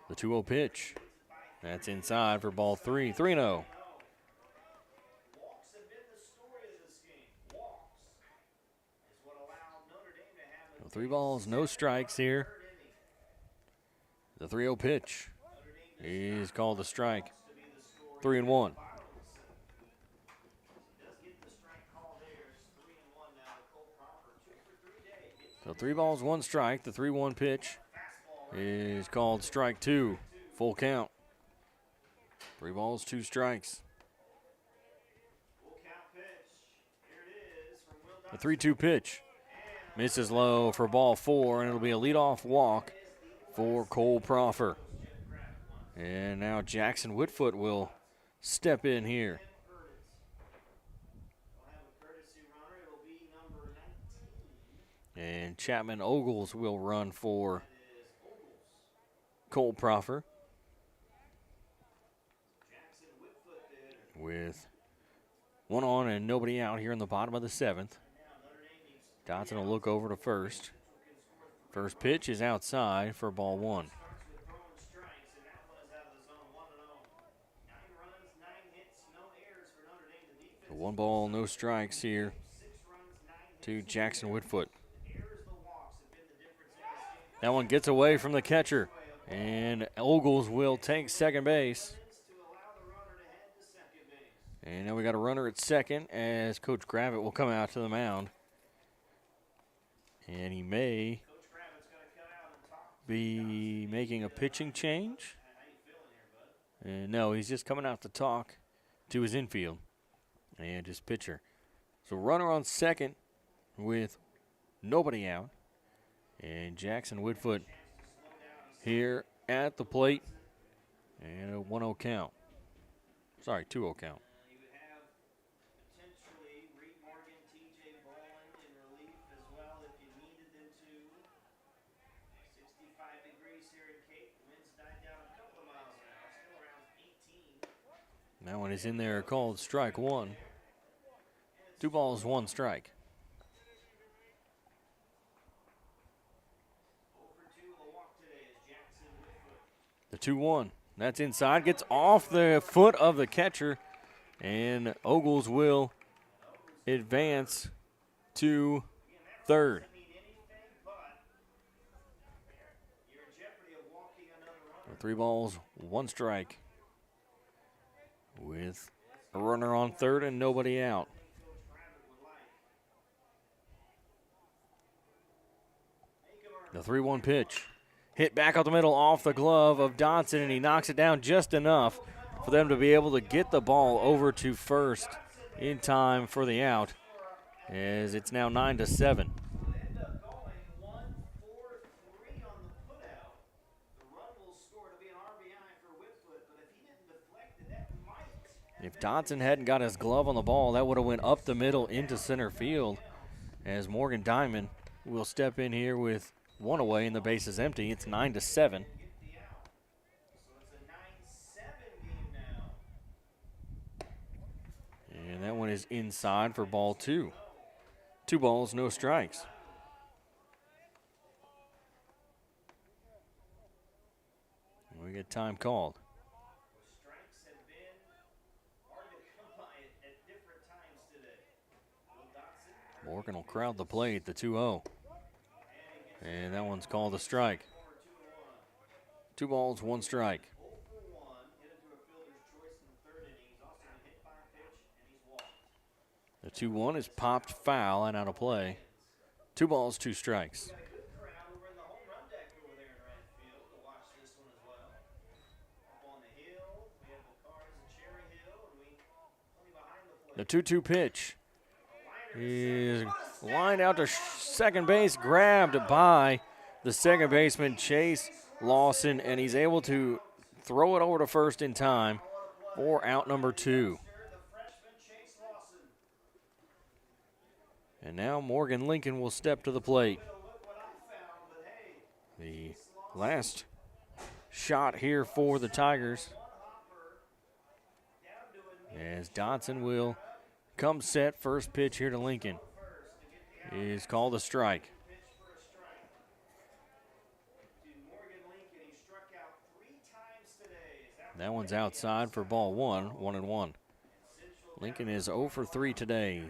[SPEAKER 1] The 2-0 pitch. That's inside for ball 3, 3-0. 3 balls, no strikes here. The 3-0 pitch is called a strike. 3-1. So 3 balls, 1 strike. The 3-1 pitch is called strike 2. Full count. 3 balls, 2 strikes. The 3-2 pitch misses low for ball 4, and it'll be a leadoff walk for Cole Proffer. And now Jackson Whitfoot will step in here. And Chapman Ogles will run for Cole Proffer. With 1 on and nobody out here in the bottom of the 7th. Dotson will look over to first. First pitch is outside for ball 1. So 1 ball, no strikes here to Jackson Whitfoot. That one gets away from the catcher, and Ogles will take second base. And now we got a runner at second as Coach Gravitt will come out to the mound. And he may be making a pitching change. And no, he's just coming out to talk to his infield and his pitcher. So runner on second with nobody out. And Jackson Whitfoot here at the plate. And a 1-0 count. Sorry, 2-0 count. That one is in there called strike 1. 2 balls, 1 strike. The 2-1. That's inside. Gets off the foot of the catcher. And Ogles will advance to third. The 3 balls, 1 strike. With a runner on third and nobody out. The 3-1 pitch. Hit back up the middle off the glove of Dotson, and he knocks it down just enough for them to be able to get the ball over to first in time for the out, as it's now 9-7. If Dotson hadn't got his glove on the ball, that would have went up the middle into center field, as Morgan Diamond will step in here with 1 away and the base is empty. It's 9-7. And that one is inside for ball 2. 2 balls, no strikes. We get time called. Morgan will crowd the plate, the 2-0. And that one's called a strike. 2 balls, 1 strike. The 2-1 is popped foul and out of play. 2 balls, 2 strikes. The 2-2 pitch is lined out to second base, grabbed by the second baseman, Chase Lawson, and he's able to throw it over to first in time for out number 2. And now Morgan Lincoln will step to the plate. The last shot here for the Tigers, as Dotson will come set. First pitch here to Lincoln is called a strike. That one's outside for ball 1, 1-1. Lincoln is 0 for 3 today.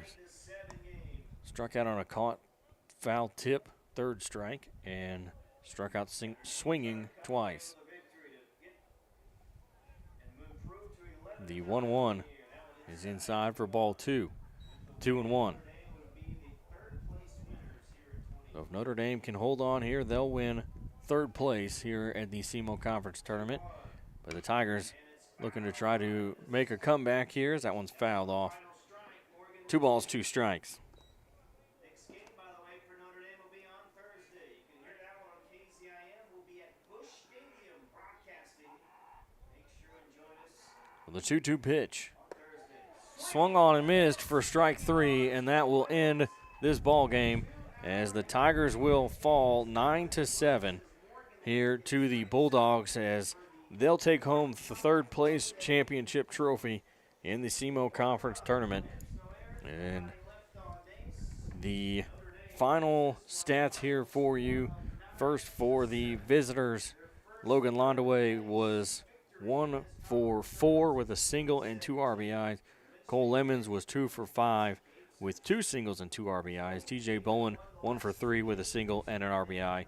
[SPEAKER 1] Struck out on a caught foul tip third strike and struck out swinging twice. The 1-1 is inside for ball 2. 2-1. So if Notre Dame can hold on here, they'll win third place here at the SEMO Conference Tournament. But the Tigers looking to try to make a comeback here as that one's fouled off. 2 balls, 2 strikes.
[SPEAKER 2] Next game, by the way, for Notre Dame will be on Thursday. You can hear that one on KZIM. We'll be at Busch Stadium broadcasting. Make sure and join us
[SPEAKER 1] The 2-2 pitch.
[SPEAKER 2] on Thursday.
[SPEAKER 1] Swung on and missed for strike 3, and that will end this ball game as the Tigers will fall 9-7 here to the Bulldogs as they'll take home the third place championship trophy in the SEMO Conference Tournament. And the final stats here for you. First, for the visitors, Logan Londaway was 1 for 4 with a single and 2 RBIs. Cole Lemons was 2 for 5 with 2 singles and 2 RBIs. TJ Bowen 1 for 3 with a single and an RBI.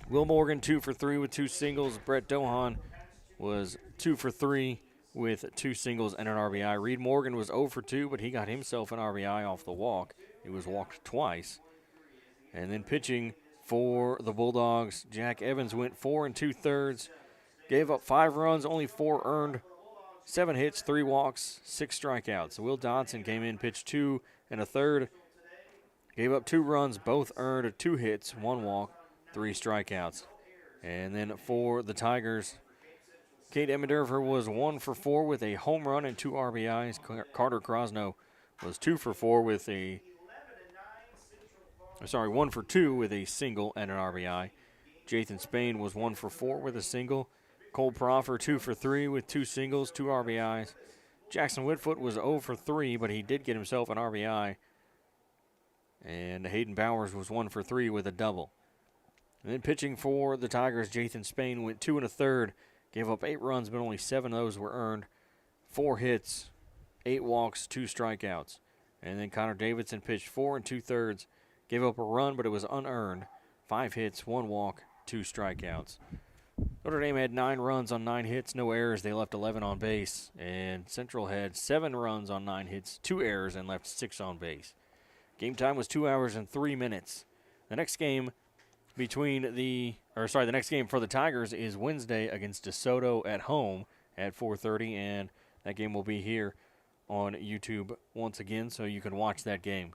[SPEAKER 1] Will Morgan 2 for 3 with 2 singles. Brett Dohan was 2 for 3 with 2 singles and an RBI. Reed Morgan was 0 for 2, but he got himself an RBI off the walk. He was walked twice. And then pitching for the Bulldogs, Jack Evans went 4 2/3, gave up 5 runs, only 4 earned, 7 hits, 3 walks, 6 strikeouts. Will Dodson came in, pitched 2 1/3, gave up 2 runs, both earned, 2 hits, 1 walk, 3 strikeouts. And then for the Tigers, Kate Emmendorfer was 1 for 4 with a home run and 2 RBIs. Carter Krosno was 2 for 4 with 1 for 2 with a single and an RBI. Jathan Spain was 1 for 4 with a single. Cole Proffer 2 for 3 with 2 singles, 2 RBIs. Jackson Whitfoot was 0 for 3, but he did get himself an RBI. And Hayden Bowers was 1 for 3 with a double. And then pitching for the Tigers, Jathan Spain went 2 1/3, gave up 8 runs, but only 7 of those were earned. 4 hits, 8 walks, 2 strikeouts. And then Connor Davidson pitched 4 2/3, gave up a run, but it was unearned. 5 hits, 1 walk, 2 strikeouts. Notre Dame had 9 runs on 9 hits, no errors. They left 11 on base. And Central had 7 runs on 9 hits, 2 errors, and left 6 on base. Game time was 2 hours and 3 minutes. The next game the next game for the Tigers is Wednesday against DeSoto at home at 4:30, and that game will be here on YouTube once again, so you can watch that game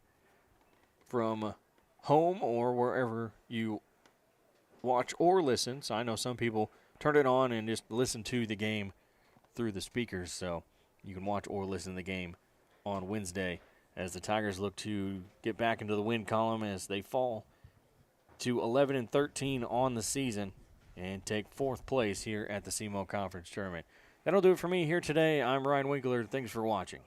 [SPEAKER 1] from home or wherever you watch or listen. So I know some people turn it on and just listen to the game through the speakers, so you can watch or listen to the game on Wednesday as the Tigers look to get back into the win column as they fall to 11-13 on the season and take 4th place here at the SEMO Conference Tournament. That'll do it for me here today. I'm Ryan Winkler. Thanks for watching.